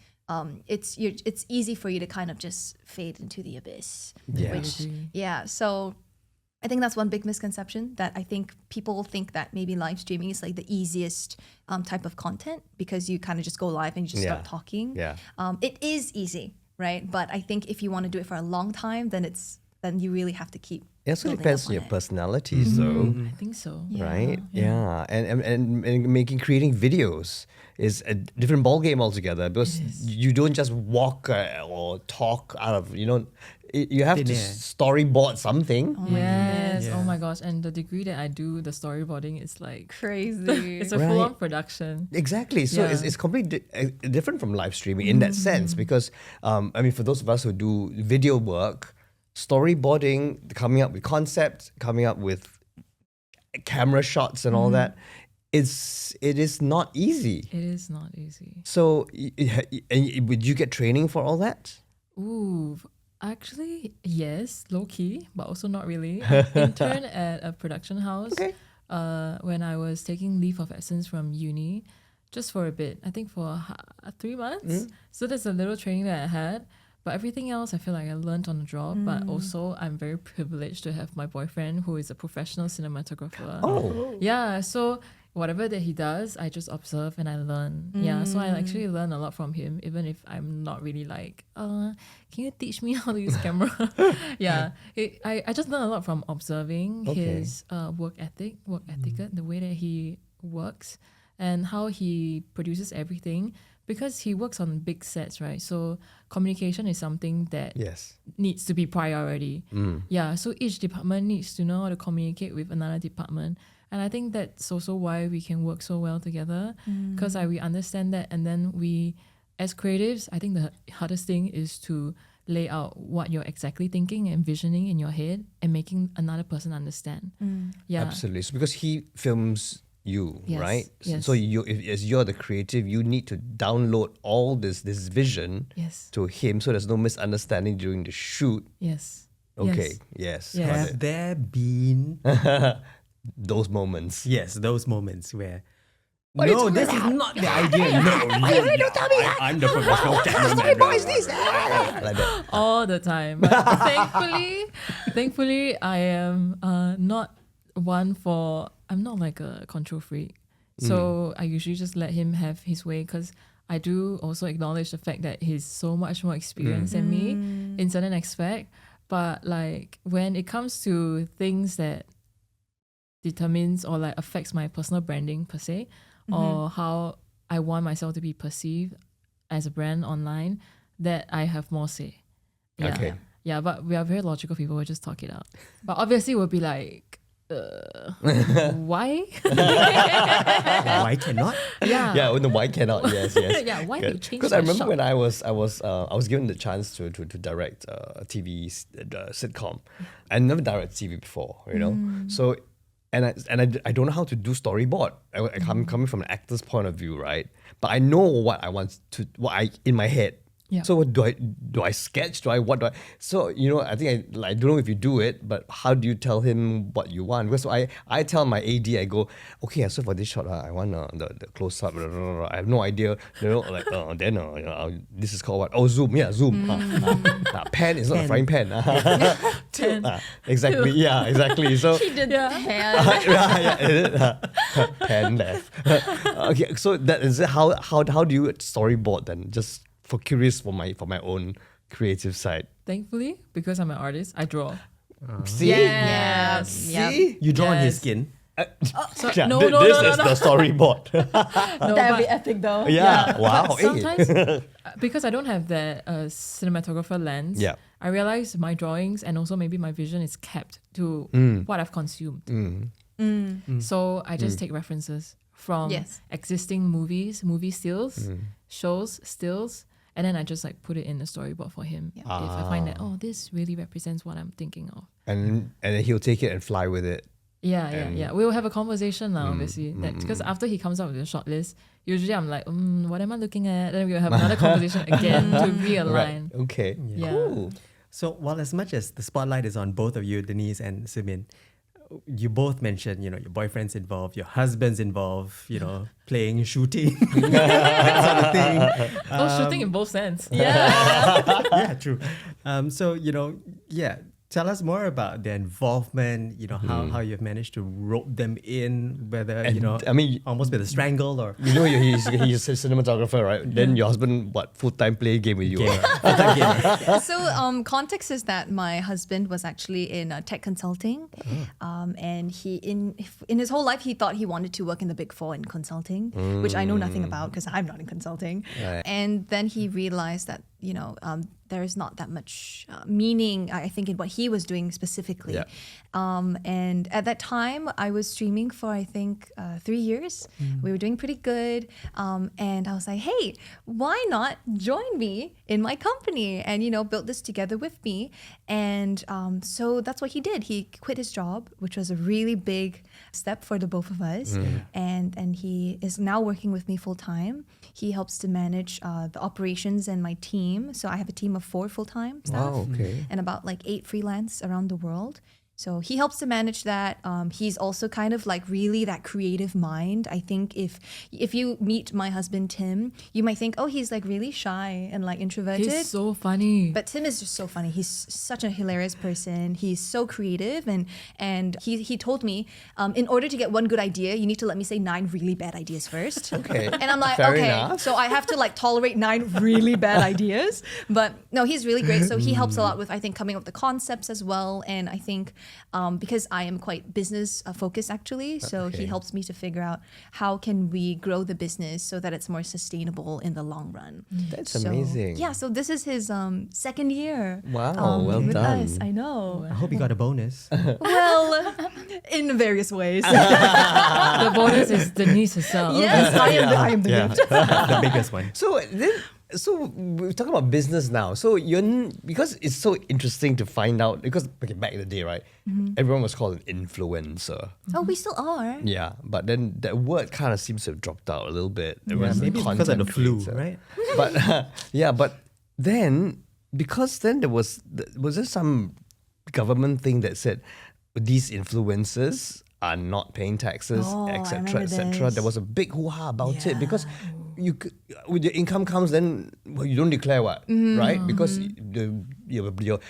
it's easy for you to kind of just fade into the abyss. Yeah. So I think that's one big misconception, that I think people think that maybe live streaming is like the easiest type of content because you kind of just go live and you just start talking. Yeah. It is easy, right? But I think if you want to do it for a long time, then you really have to keep. It also building depends up on your it. personalities, though. I think so. Right? Yeah. And creating videos is a different ballgame altogether because you don't just walk or talk out of, you have to Thin air. storyboard something. Yes. Yeah. Oh my gosh. And the degree that I do the storyboarding is like Crazy. it's a Right. full-on production. Exactly. So Yeah. it's completely different from live streaming in that sense because, for those of us who do video work, storyboarding, coming up with concepts, coming up with camera shots and all that. It is not easy. It is not easy. So, would you get training for all that? Ooh, actually, yes, low key, but also not really. I interned at a production house when I was taking leave of absence from uni, just for a bit. I think for 3 months. So that's a little training that I had. But everything else, I feel like I learned on the job. But also, I'm very privileged to have my boyfriend, who is a professional cinematographer. Oh. Yeah, so whatever that he does, I just observe and I learn. Yeah, so I actually learn a lot from him, even if I'm not really like, can you teach me how to use camera? Yeah, I just learn a lot from observing his work etiquette, the way that he works and how he produces everything. Because he works on big sets, right? So communication is something that needs to be priority. Yeah, so each department needs to know how to communicate with another department. And I think that's also why we can work so well together, because we understand that. And then we, as creatives, I think the hardest thing is to lay out what you're exactly thinking and visioning in your head and making another person understand. Yeah, Absolutely. So because he films you, Yes, right? yes. So as you're the creative, you need to download all this vision Yes. to him, so there's no misunderstanding during the shoot. Yes. Okay. Yes. Yes. Got Have it. there been Those moments. those moments where What are you no, talking this is not the idea. No, don't tell me that. I'm the professional cameraman. What is this? Like that. All the time. But thankfully, I am not one for. I'm not like a control freak, so I usually just let him have his way, because I do also acknowledge the fact that he's so much more experienced than me in certain aspect. But like when it comes to things that determines or like affects my personal branding per se, or how I want myself to be perceived as a brand online, that I have more say. Yeah. Okay. Yeah, but we are very logical people. We'll just talk it out. But obviously, we'll be like, why? Why cannot? Yeah. Yeah, when the why cannot. Yes. Yeah, why did you change Because I the remember shot? when I was given the chance to direct a TV sitcom. I never directed TV before, you know. So and I don't know how to do storyboard. I'm coming from an actor's point of view, right? But I know what I want to, in my head. Yeah. So what do I sketch? So, you know, I think I don't know if you do it, but how do you tell him what you want? Because I tell my AD, I go, okay, so for this shot, I want the close up. I have no idea, you know, like then you know, this is called what? Oh, zoom, zoom. Pan is not a frying pan. Exactly, yeah, exactly. So He did Yeah. pan left. Okay, so that is it. How do you storyboard then? Just for curious for my own creative side. Thankfully, because I'm an artist, I draw. See? Yes. See? You draw on his Yes. skin. So, Yeah, no, this is no. the storyboard. No, That would be but- epic though. Yeah. Wow. But sometimes, because I don't have that cinematographer lens, Yeah. I realize my drawings and also maybe my vision is capped to what I've consumed. So I just take references from Yes. existing movies, movie stills, shows, stills, and then I just like put it in the storyboard for him. Yeah. If I find that, this really represents what I'm thinking of. And then he'll take it and fly with it. Yeah. We'll have a conversation now, obviously. Because after he comes up with a short list, usually I'm like, what am I looking at? Then we'll have another conversation again to realign. Okay. Yeah. Cool. So, while as much as the spotlight is on both of you, Denise and SeeMin, you both mentioned, you know, your boyfriend's involved, your husband's involved, you know, playing, shooting, that sort of thing. Shooting in both sense. Yeah, true. So, you know, tell us more about their involvement, you know, how you've managed to rope them in, whether, And, you know, I mean, almost with a strangle or... You know, he's a cinematographer, right? Then your husband, full-time play game with you? Gamer. So context is that my husband was actually in tech consulting, and he in his whole life he thought he wanted to work in the Big Four in consulting, which I know nothing about because I'm not in consulting. Right. And then he realized that there is not that much meaning, I think, in what he was doing specifically. Yeah. And at that time, I was streaming for, I think, 3 years. We were doing pretty good. And I was like, hey, why not join me in my company and, build this together with me? And so that's what he did. He quit his job, which was a really big step for the both of us. And he is now working with me full time. He helps to manage the operations and my team. So I have a team of 4 full-time staff and about like 8 freelance around the world. So he helps to manage that. He's also kind of like really that creative mind. I think if you meet my husband, Tim, you might think, oh, he's like really shy and like introverted. He's so funny. But Tim is just so funny. He's such a hilarious person. He's so creative. And he told me, in order to get one good idea, you need to let me say 9 really bad ideas first. Okay. And I'm like, Fair okay, enough. so I have to like tolerate 9 really bad ideas. But no, he's really great. So he helps a lot with, I think, coming up with the concepts as well. And I think because I am quite business focused actually, so he helps me to figure out how can we grow the business so that it's more sustainable in the long run. That's amazing. Yeah, so this is his second year. Wow, well with done. us. I know. I hope you got a bonus. Well, in various ways. The bonus is Denise herself. Yes, I am the gift. The biggest one. So we're talking about business now. So because it's so interesting to find out, because back in the day, right, everyone was called an influencer. Oh, we still are. Yeah, but then that word kind of seems to have dropped out a little bit. Everyone's a Maybe it's because of the content flu, creator. right? But then there was there some government thing that said these influencers are not paying taxes, Oh, I etc., remember etc. this. There was a big hoo-ha about it Yeah. because with your income comes, then you don't declare what, right? Because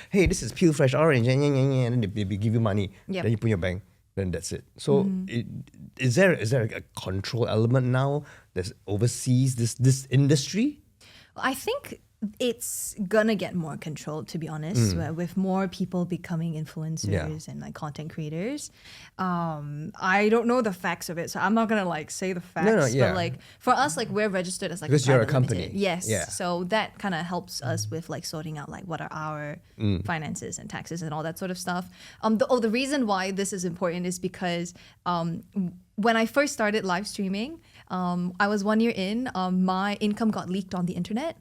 hey, this is peel fresh orange, and then they give you money, Yep. then you put in your bank, then that's it. So is there a control element now that oversees this industry? I think it's gonna get more controlled, to be honest, with more people becoming influencers and like content creators. I don't know the facts of it, so I'm not gonna like say the facts. yeah. But like for us, like we're registered as like Because you're a private company. limited. Yes. Yeah. So that kind of helps us with like sorting out like what are our finances and taxes and all that sort of stuff. The reason why this is important is because when I first started live streaming, I was 1 year in. My income got leaked on the internet.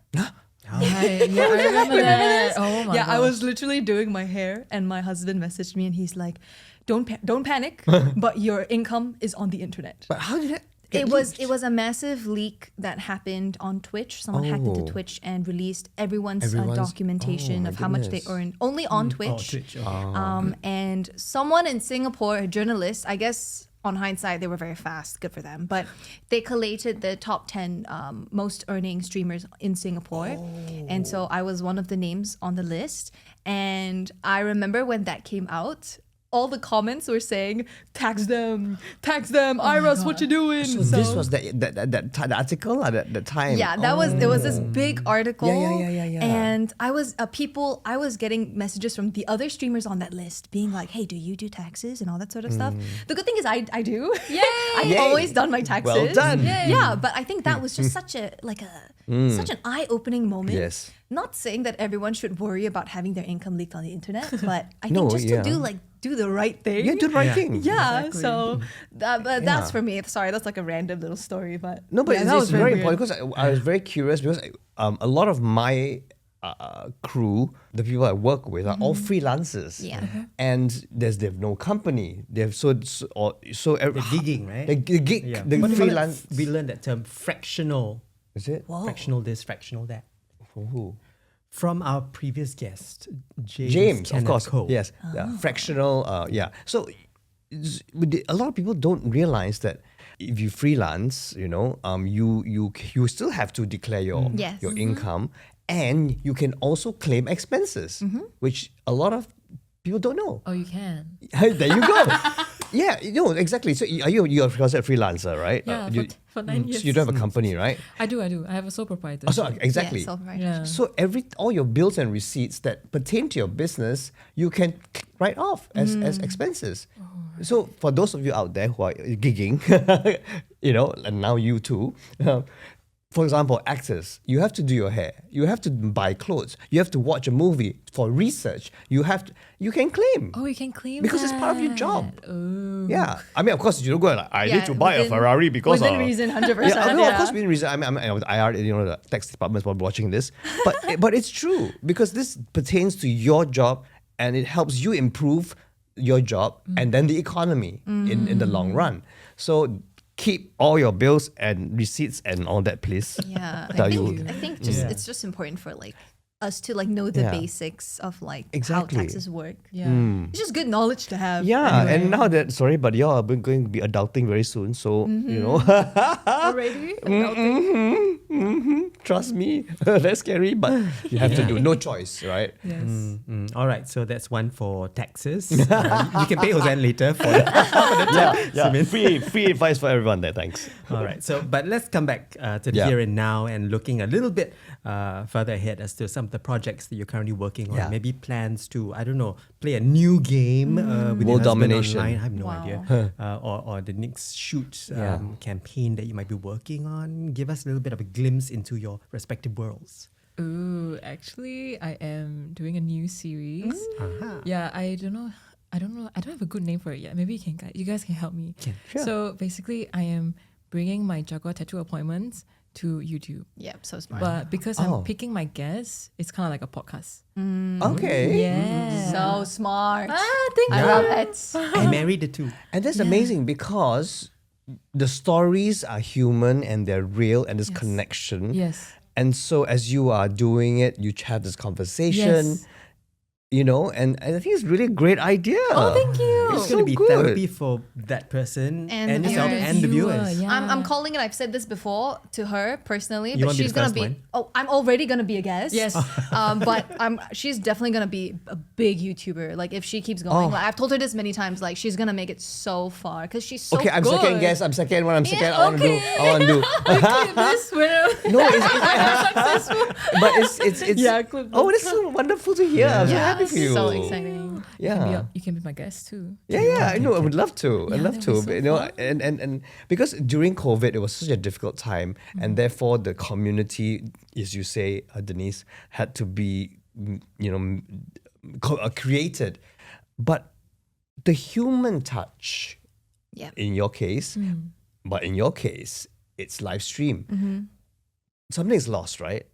Right. Yeah, I remember that. Oh my Yeah, I gosh. was literally doing my hair, and my husband messaged me, and he's like, "Don't panic, but your income is on the internet." But how did that get It was leaked? a massive leak that happened on Twitch. Someone hacked into Oh. Twitch and released everyone's Everyone's- documentation oh my of how much they goodness. earned only on Twitch. Twitch. And someone in Singapore, a journalist, I guess on hindsight, they were very fast, good for them. But they collated the top 10 most earning streamers in Singapore. And so I was one of the names on the list. And I remember when that came out, all the comments were saying, tax them, Iris, what you doing? So this was the article at the time. Yeah, there was this big article. Yeah. And I was I was getting messages from the other streamers on that list being like, hey, do you do taxes and all that sort of stuff? The good thing is I do. Yay! I've Yay. always done my taxes. Well done. Yay. Yeah, but I think that was just such an eye-opening moment. Yes. Not saying that everyone should worry about having their income leaked on the internet, but I think No, just yeah. to do the right thing. You do the right Yeah. thing. Yeah, Exactly. so but that's Yeah. for me. Sorry, that's like a random little story, but No, but yeah, it's, that it's was very weird. important because I was very curious because a lot of my crew, the people I work with, are all freelancers. Yeah. And they have no company. They have so The gigging, right? The gig, Yeah. the What do you call freelance. that? We learned that term fractional. Is it? Fractional this, fractional that. For who? From our previous guest, James, of Kenneth course. Koh. Yes. Yeah. Fractional. Yeah. So a lot of people don't realize that if you freelance, you still have to declare your Yes. your income, and you can also claim expenses, which a lot of people don't know. Oh, you can. There you go. Yeah, exactly. So you're a freelancer, right? Yeah, for 9 years. So you don't have a company, right? I do. I have a sole proprietor. Oh, so exactly. Yeah, self-right. Yeah. So all your bills and receipts that pertain to your business, you can write off as expenses. So for those of you out there who are gigging, and now you too, for example, actors, you have to do your hair, you have to buy clothes, you have to watch a movie for research. You can claim. Oh, you can claim Because it's part of your that. job. Oh. Yeah, I mean, of course, you don't go like, I Yeah, need to buy a within- Ferrari because within of reason, 100%. Yeah, no, of yeah. course within reason. I'm IR, the tax department's probably watching this, but it's true because this pertains to your job and it helps you improve your job and then the economy in the long run. So keep all your bills and receipts and all that, please. Yeah, Tell I think just Yeah. it's just important for like us to like know the Yeah. basics of like Exactly. how taxes work. Yeah. It's just good knowledge to have. Yeah, anyway. and now that but y'all are going to be adulting very soon, so you know, already adulting. trust me, that's scary, but you have to do no choice, right? Yes. All right, so that's one for taxes. You can pay Hosean later for that. Yeah, free advice for everyone there. Thanks. All right, so but let's come back to the Yeah. here and now and looking a little bit further ahead as to some of the projects that you're currently working on. Yeah. Maybe plans to, I don't know, play a new game with your World husband domination. online. I have no Wow. idea. Or the next shoot Yeah. campaign that you might be working on. Give us a little bit of a glimpse into your respective worlds. Ooh, actually, I am doing a new series. Yeah, I don't know. I don't have a good name for it yet. Maybe you guys can help me. Sure. So basically, I am bringing my Jagua tattoo appointments to YouTube. Yep, so smart. But because Oh. I'm picking my guests, it's kind of like a podcast. Okay. Yeah. so smart. thank I you. love it. I married the two. And that's amazing because the stories are human and they're real and there's Yes. connection. Yes. And so as you are doing it, you have this conversation, Yes. you know, and I think it's really a great idea. Oh, thank you. It's so going to be good. therapy for that person And and, the yourself viewers. and the viewers. Yeah. I'm calling it. I've said this before to her personally, You but wanna be she's the gonna first be. one? Oh, I'm already gonna be a guest. Yes. But she's definitely gonna be a big YouTuber. Like if she keeps going, Oh. like I've told her this many times. Like she's gonna make it so far because she's so Okay, I'm good. second guess. I'm second one. I'm second. Yeah, I want to do. okay. I want to do. Clip this when No, it's successful. but it's Yeah, clip oh, this. that's so wonderful to hear. I'm so Yeah, happy for you. so exciting. Yeah. You can be my guest too. Yeah, I know. I would love to. I'd Yeah, love that'd to. be so But, you know, fun. and because during COVID, it was such a difficult time, and therefore the community, as you say, Denise, had to be, created. But the human touch, Yeah. in your case, but in your case, it's live stream. Mm-hmm. Something's lost, right?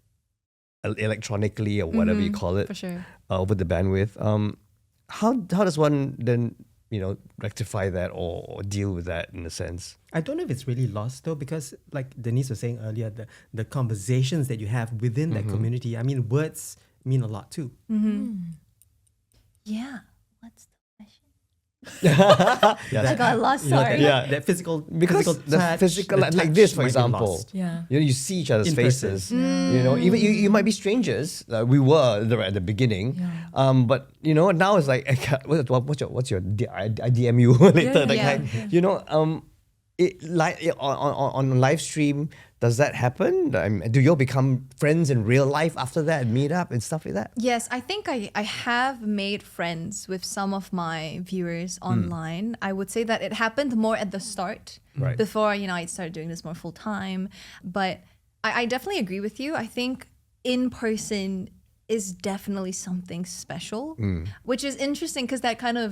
Electronically or whatever you call it, For sure. over the bandwidth. How does one then rectify that or deal with that in a sense? I don't know if it's really lost though, because like Denise was saying earlier, the conversations that you have within that community, I mean, words mean a lot too. Yeah. What's the question? Yes. I got lost. You know, Sorry. that physical, Because physical the touch, physical, the like touch this, for might be example. lost. Yeah. You see each other's In faces. person. Even you might be strangers. We were at the beginning. Yeah. But now it's like, what's your I DM you later. Yeah. On live stream, does that happen? Do you all become friends in real life after that and meet up and stuff like that? Yes, I think I have made friends with some of my viewers online. I would say that it happened more at the start, Right. before I started doing this more full time. But I definitely agree with you. I think in person is definitely something special, which is interesting because that kind of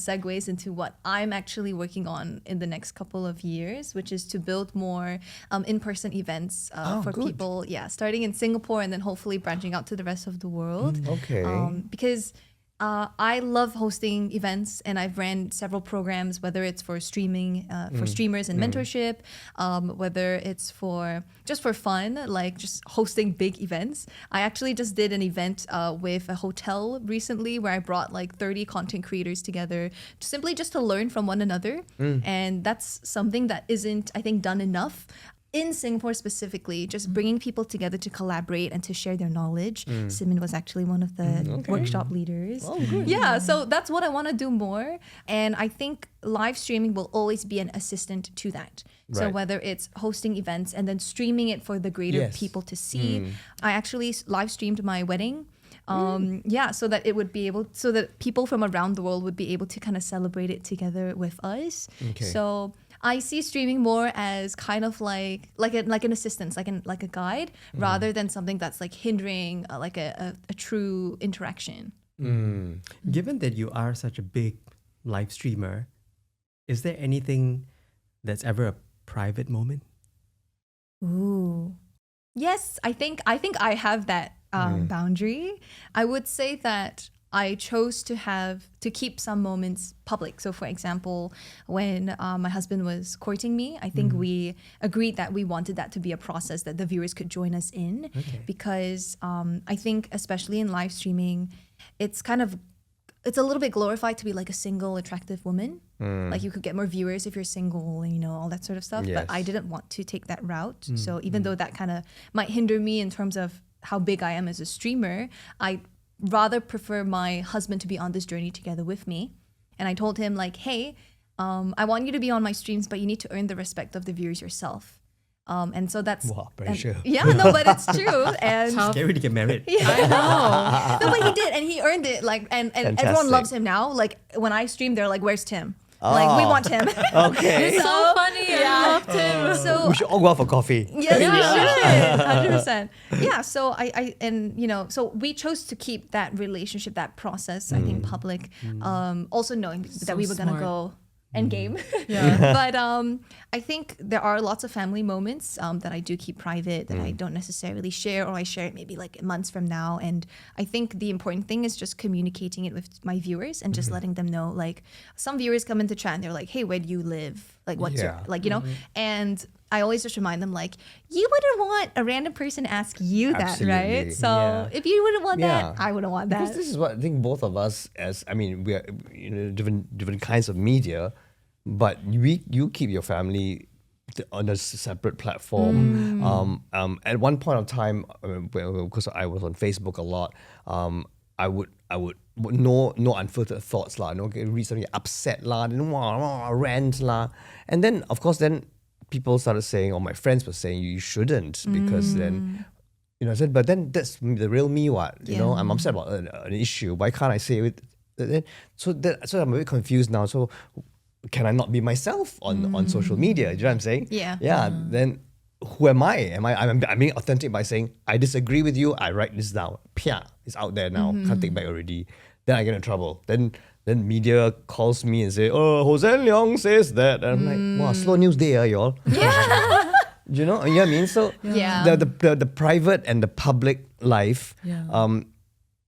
segues into what I'm actually working on in the next couple of years, which is to build more in-person events for good. people. Yeah, starting in Singapore and then hopefully branching out to the rest of the world. Okay. Because I love hosting events and I've ran several programs, whether it's for streaming, for streamers and mentorship, whether it's just for fun, like just hosting big events. I actually just did an event with a hotel recently where I brought like 30 content creators together simply just to learn from one another. And that's something that isn't, I think, done enough. In Singapore specifically, just bringing people together to collaborate and to share their knowledge. SeeMin was actually one of the workshop leaders. Oh, good. Yeah, so that's what I want to do more. And I think live streaming will always be an assistant to that. So Right. whether it's hosting events and then streaming it for the greater Yes. people to see. I actually live streamed my wedding. So that it would be so that people from around the world would be able to kind of celebrate it together with us. Okay. So I see streaming more as kind of like an assistance, like a guide, rather than something that's like hindering like a true interaction. Given that you are such a big live streamer, is there anything that's ever a private moment? Ooh. Yes, I think I have that boundary. I would say that I chose to keep some moments public. So for example, when my husband was courting me, I think we agreed that we wanted that to be a process that the viewers could join us in. Because I think especially in live streaming, it's a little bit glorified to be like a single attractive woman. Like you could get more viewers if you're single and all that sort of stuff. Yes. But I didn't want to take that route. So even though that kind of might hinder me in terms of how big I am as a streamer, I rather prefer my husband to be on this journey together with me. And I told him like, hey, I want you to be on my streams, but you need to earn the respect of the viewers yourself. And so that's pressure. Yeah, no, but it's true. And Scary to get married. I know. No, but he did, and he earned it. Like, and everyone Fantastic. loves him now. Like when I stream, they're like, "Where's Tim?" Like we want Tim. Okay. So funny. I loved him. So We should all go out for coffee. yes, we should. 100%. Yeah. So I and so we chose to keep that relationship, that process, I think, public. Also knowing that we were gonna smart. go end game. Yeah. But I think there are lots of family moments that I do keep private that I don't necessarily share, or I share it maybe like months from now. And I think the important thing is just communicating it with my viewers and just letting them know. Like some viewers come into chat and they're like, "Hey, where do you live? Like, what's your like, And I always just remind them like, you wouldn't want a random person to ask you that, right? Absolutely. So if you wouldn't want that, I wouldn't want Because that. this is what I think both of us, we are different kinds of media, but you keep your family on a separate platform. At one point of time, because I was on Facebook a lot, I would no unfiltered thoughts lah, read something upset lah, then rant lah, and then of course people started saying, or my friends were saying, you shouldn't, because then. I said, but then that's the real me. I'm upset about an issue. Why can't I say it? So I'm a bit confused now. So can I not be myself on social media? Do you know what I'm saying? Yeah. Yeah. Then who am I? I'm being authentic by saying I disagree with you. I write this down. Pia, it's out there now. Can't take back already. Then I get in trouble. Then media calls me and say, "Oh, Jose Leong says that," and I'm like, "Wow, slow news day, y'all." Yeah. You know what I mean? So Yeah. the private and the public life, Yeah.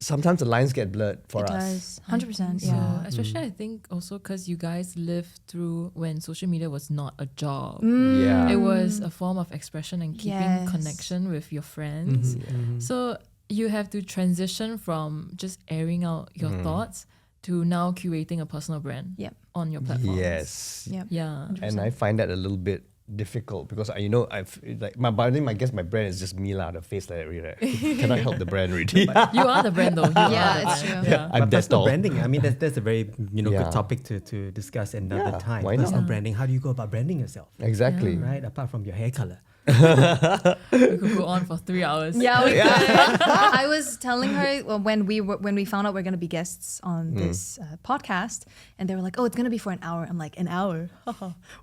sometimes the lines get blurred for It us. does. 100%. So, Yeah. especially I think also because you guys lived through when social media was not a job. Yeah. It was a form of expression and keeping Yes. connection with your friends. So you have to transition from just airing out your thoughts to now curating a personal brand Yep. on your platform. Yes. Yep. Yeah. And I find that a little bit difficult because I've like I think I guess my brand is just me lah, the face like that, right? Cannot help the brand really. You are the brand though. You Yeah, are the it's brand. true. Yeah. I'm But that personal tall. branding, I mean, that's a very Yeah. good topic to discuss another Yeah, time. why not? Personal branding. How do you go about branding yourself? Exactly. Right, apart from your hair color. We could go on for 3 hours. Yeah, we could. I was telling her when we found out we're gonna be guests on this podcast, and they were like, "Oh, it's gonna be for an hour." I'm like, "An hour?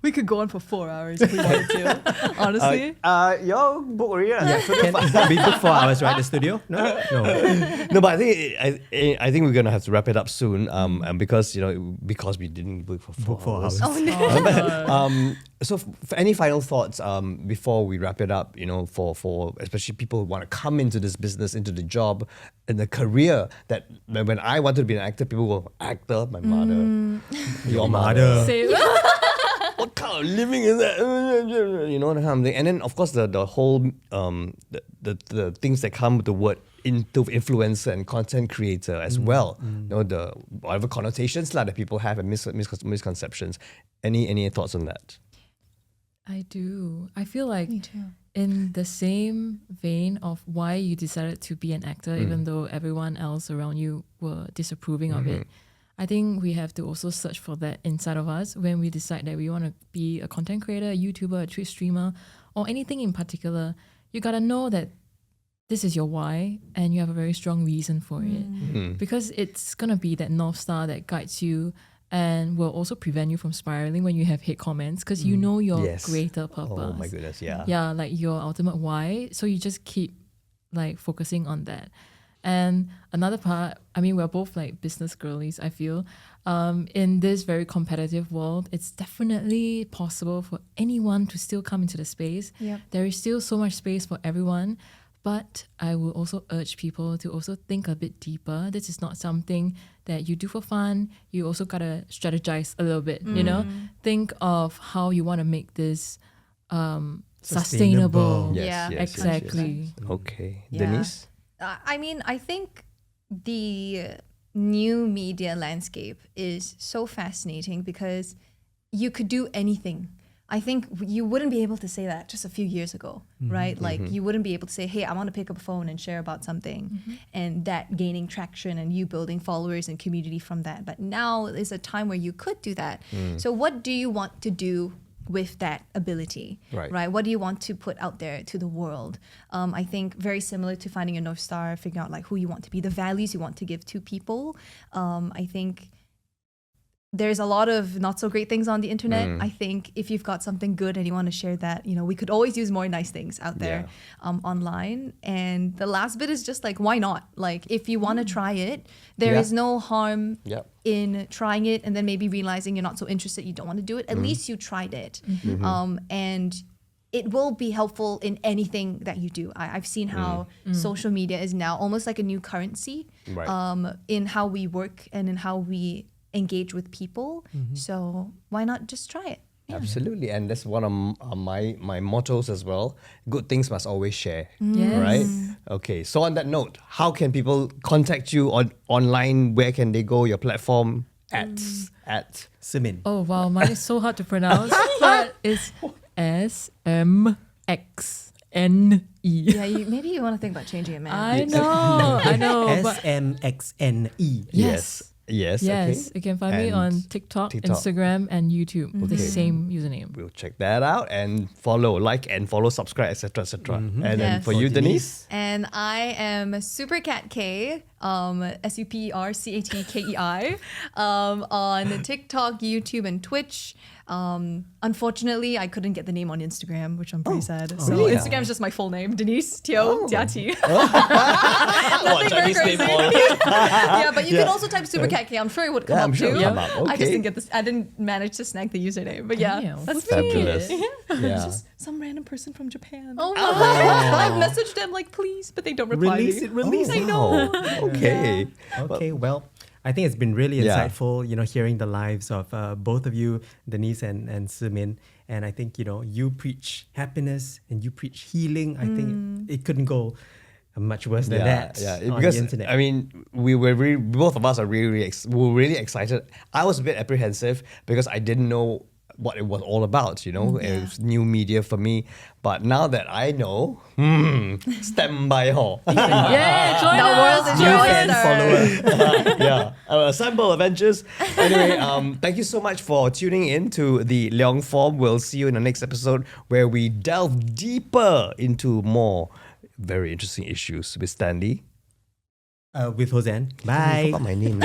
We could go on for 4 hours if we wanted to." Honestly, Y'all book already. Can we book 4 hours, right? The studio? No. No, but I think we're gonna have to wrap it up soon. And because we didn't book for Book 4 hours. hours. oh no. So for any final thoughts before we wrap it up, for especially people who want to come into this business, into the job and the career that when I wanted to be an actor, people go, actor, my mother, your mother. Say What kind of living is that? That kind of thing. And then of course the whole the things that come with the word into influencer and content creator as well. The whatever connotations that people have and misconceptions. Any thoughts on that? I do. I feel like Me too. in the same vein of why you decided to be an actor, even though everyone else around you were disapproving of it, I think we have to also search for that inside of us when we decide that we want to be a content creator, a YouTuber, a Twitch streamer, or anything in particular. You got to know that this is your why and you have a very strong reason for it. Because it's going to be that North Star that guides you and will also prevent you from spiraling when you have hate comments because you know your Yes. greater purpose. Oh my goodness, yeah. Yeah, like your ultimate why. So you just keep like focusing on that. And another part, I mean, we're both like business girlies, I feel. In this very competitive world, it's definitely possible for anyone to still come into the space. Yep. There is still so much space for everyone. But I will also urge people to also think a bit deeper. This is not something that you do for fun. You also gotta strategize a little bit, you know? Think of how you want to make this sustainable. Yes, Yeah, yes, exactly. yes. Okay. Yeah. Denise? I mean, I think the new media landscape is so fascinating because you could do anything. I think you wouldn't be able to say that just a few years ago, right? Like you wouldn't be able to say, hey, I want to pick up a phone and share about something and that gaining traction and you building followers and community from that. But now is a time where you could do that. So what do you want to do with that ability, Right. What do you want to put out there to the world? I think very similar to finding a North Star, figuring out like who you want to be, the values you want to give to people. I think there's a lot of not so great things on the internet. I think if you've got something good and you want to share that, you know, we could always use more nice things out there online. And the last bit is just like, why not? Like, if you want to try it, there is no harm Yep. in trying it and then maybe realizing you're not so interested, you don't want to do it. At least you tried it. And it will be helpful in anything that you do. I've seen how social media is now almost like a new currency Right. in how we work and in how we engage with people. So why not just try it? Absolutely, and that's one of my mottos as well. Good things must always share, Yes. right? Okay, so on that note, how can people contact you online? Where can they go? Your platform at SeeMin. Oh wow, mine is so hard to pronounce, but it's SMXNE. Yeah, maybe you want to think about changing it, man. I know, but SMXNE. yes. Yes, yes, okay. you can find me And on TikTok, Instagram, and YouTube with the same username. We'll check that out and follow, like and follow, subscribe, etc., etc. And then Yes. for you, For Denise. And I am Supercatkei, SuperCatkei, on TikTok, YouTube, and Twitch. Unfortunately, I couldn't get the name on Instagram, which I'm pretty sad. So really? Instagram's just my full name, Denise Teo Jiaqi. What Chinese name for it? Yeah, but you can also type Supercatkei. I'm sure it would come Yeah, up I'm sure too. it'll come up. I just Okay. didn't get this. I didn't manage to snag the username. But yeah, Damn, that's Fabulous. me. Yeah. It's just some random person from Japan. Oh no! I've messaged them like, please, but they don't reply Release me. it, release Oh, it. wow. Okay. Okay, well, I think it's been really Yeah. insightful, you know, hearing the lives of both of you, Denise and SeeMin. And I think, you know, you preach happiness and you preach healing. I think it couldn't go much worse than that on because the internet. I mean, we were both of us are really excited. I was a bit apprehensive because I didn't know what it was all about. You know, it was new media for me. But now that I know, stand by ho. Yeah, join The us. world is New your fan oyster. follower. Yeah, Assemble Adventures. Anyway, thank you so much for tuning in to the Leong-Form. We'll see you in the next episode where we delve deeper into more very interesting issues with Stanley. With Hosean. I Bye. forgot my name.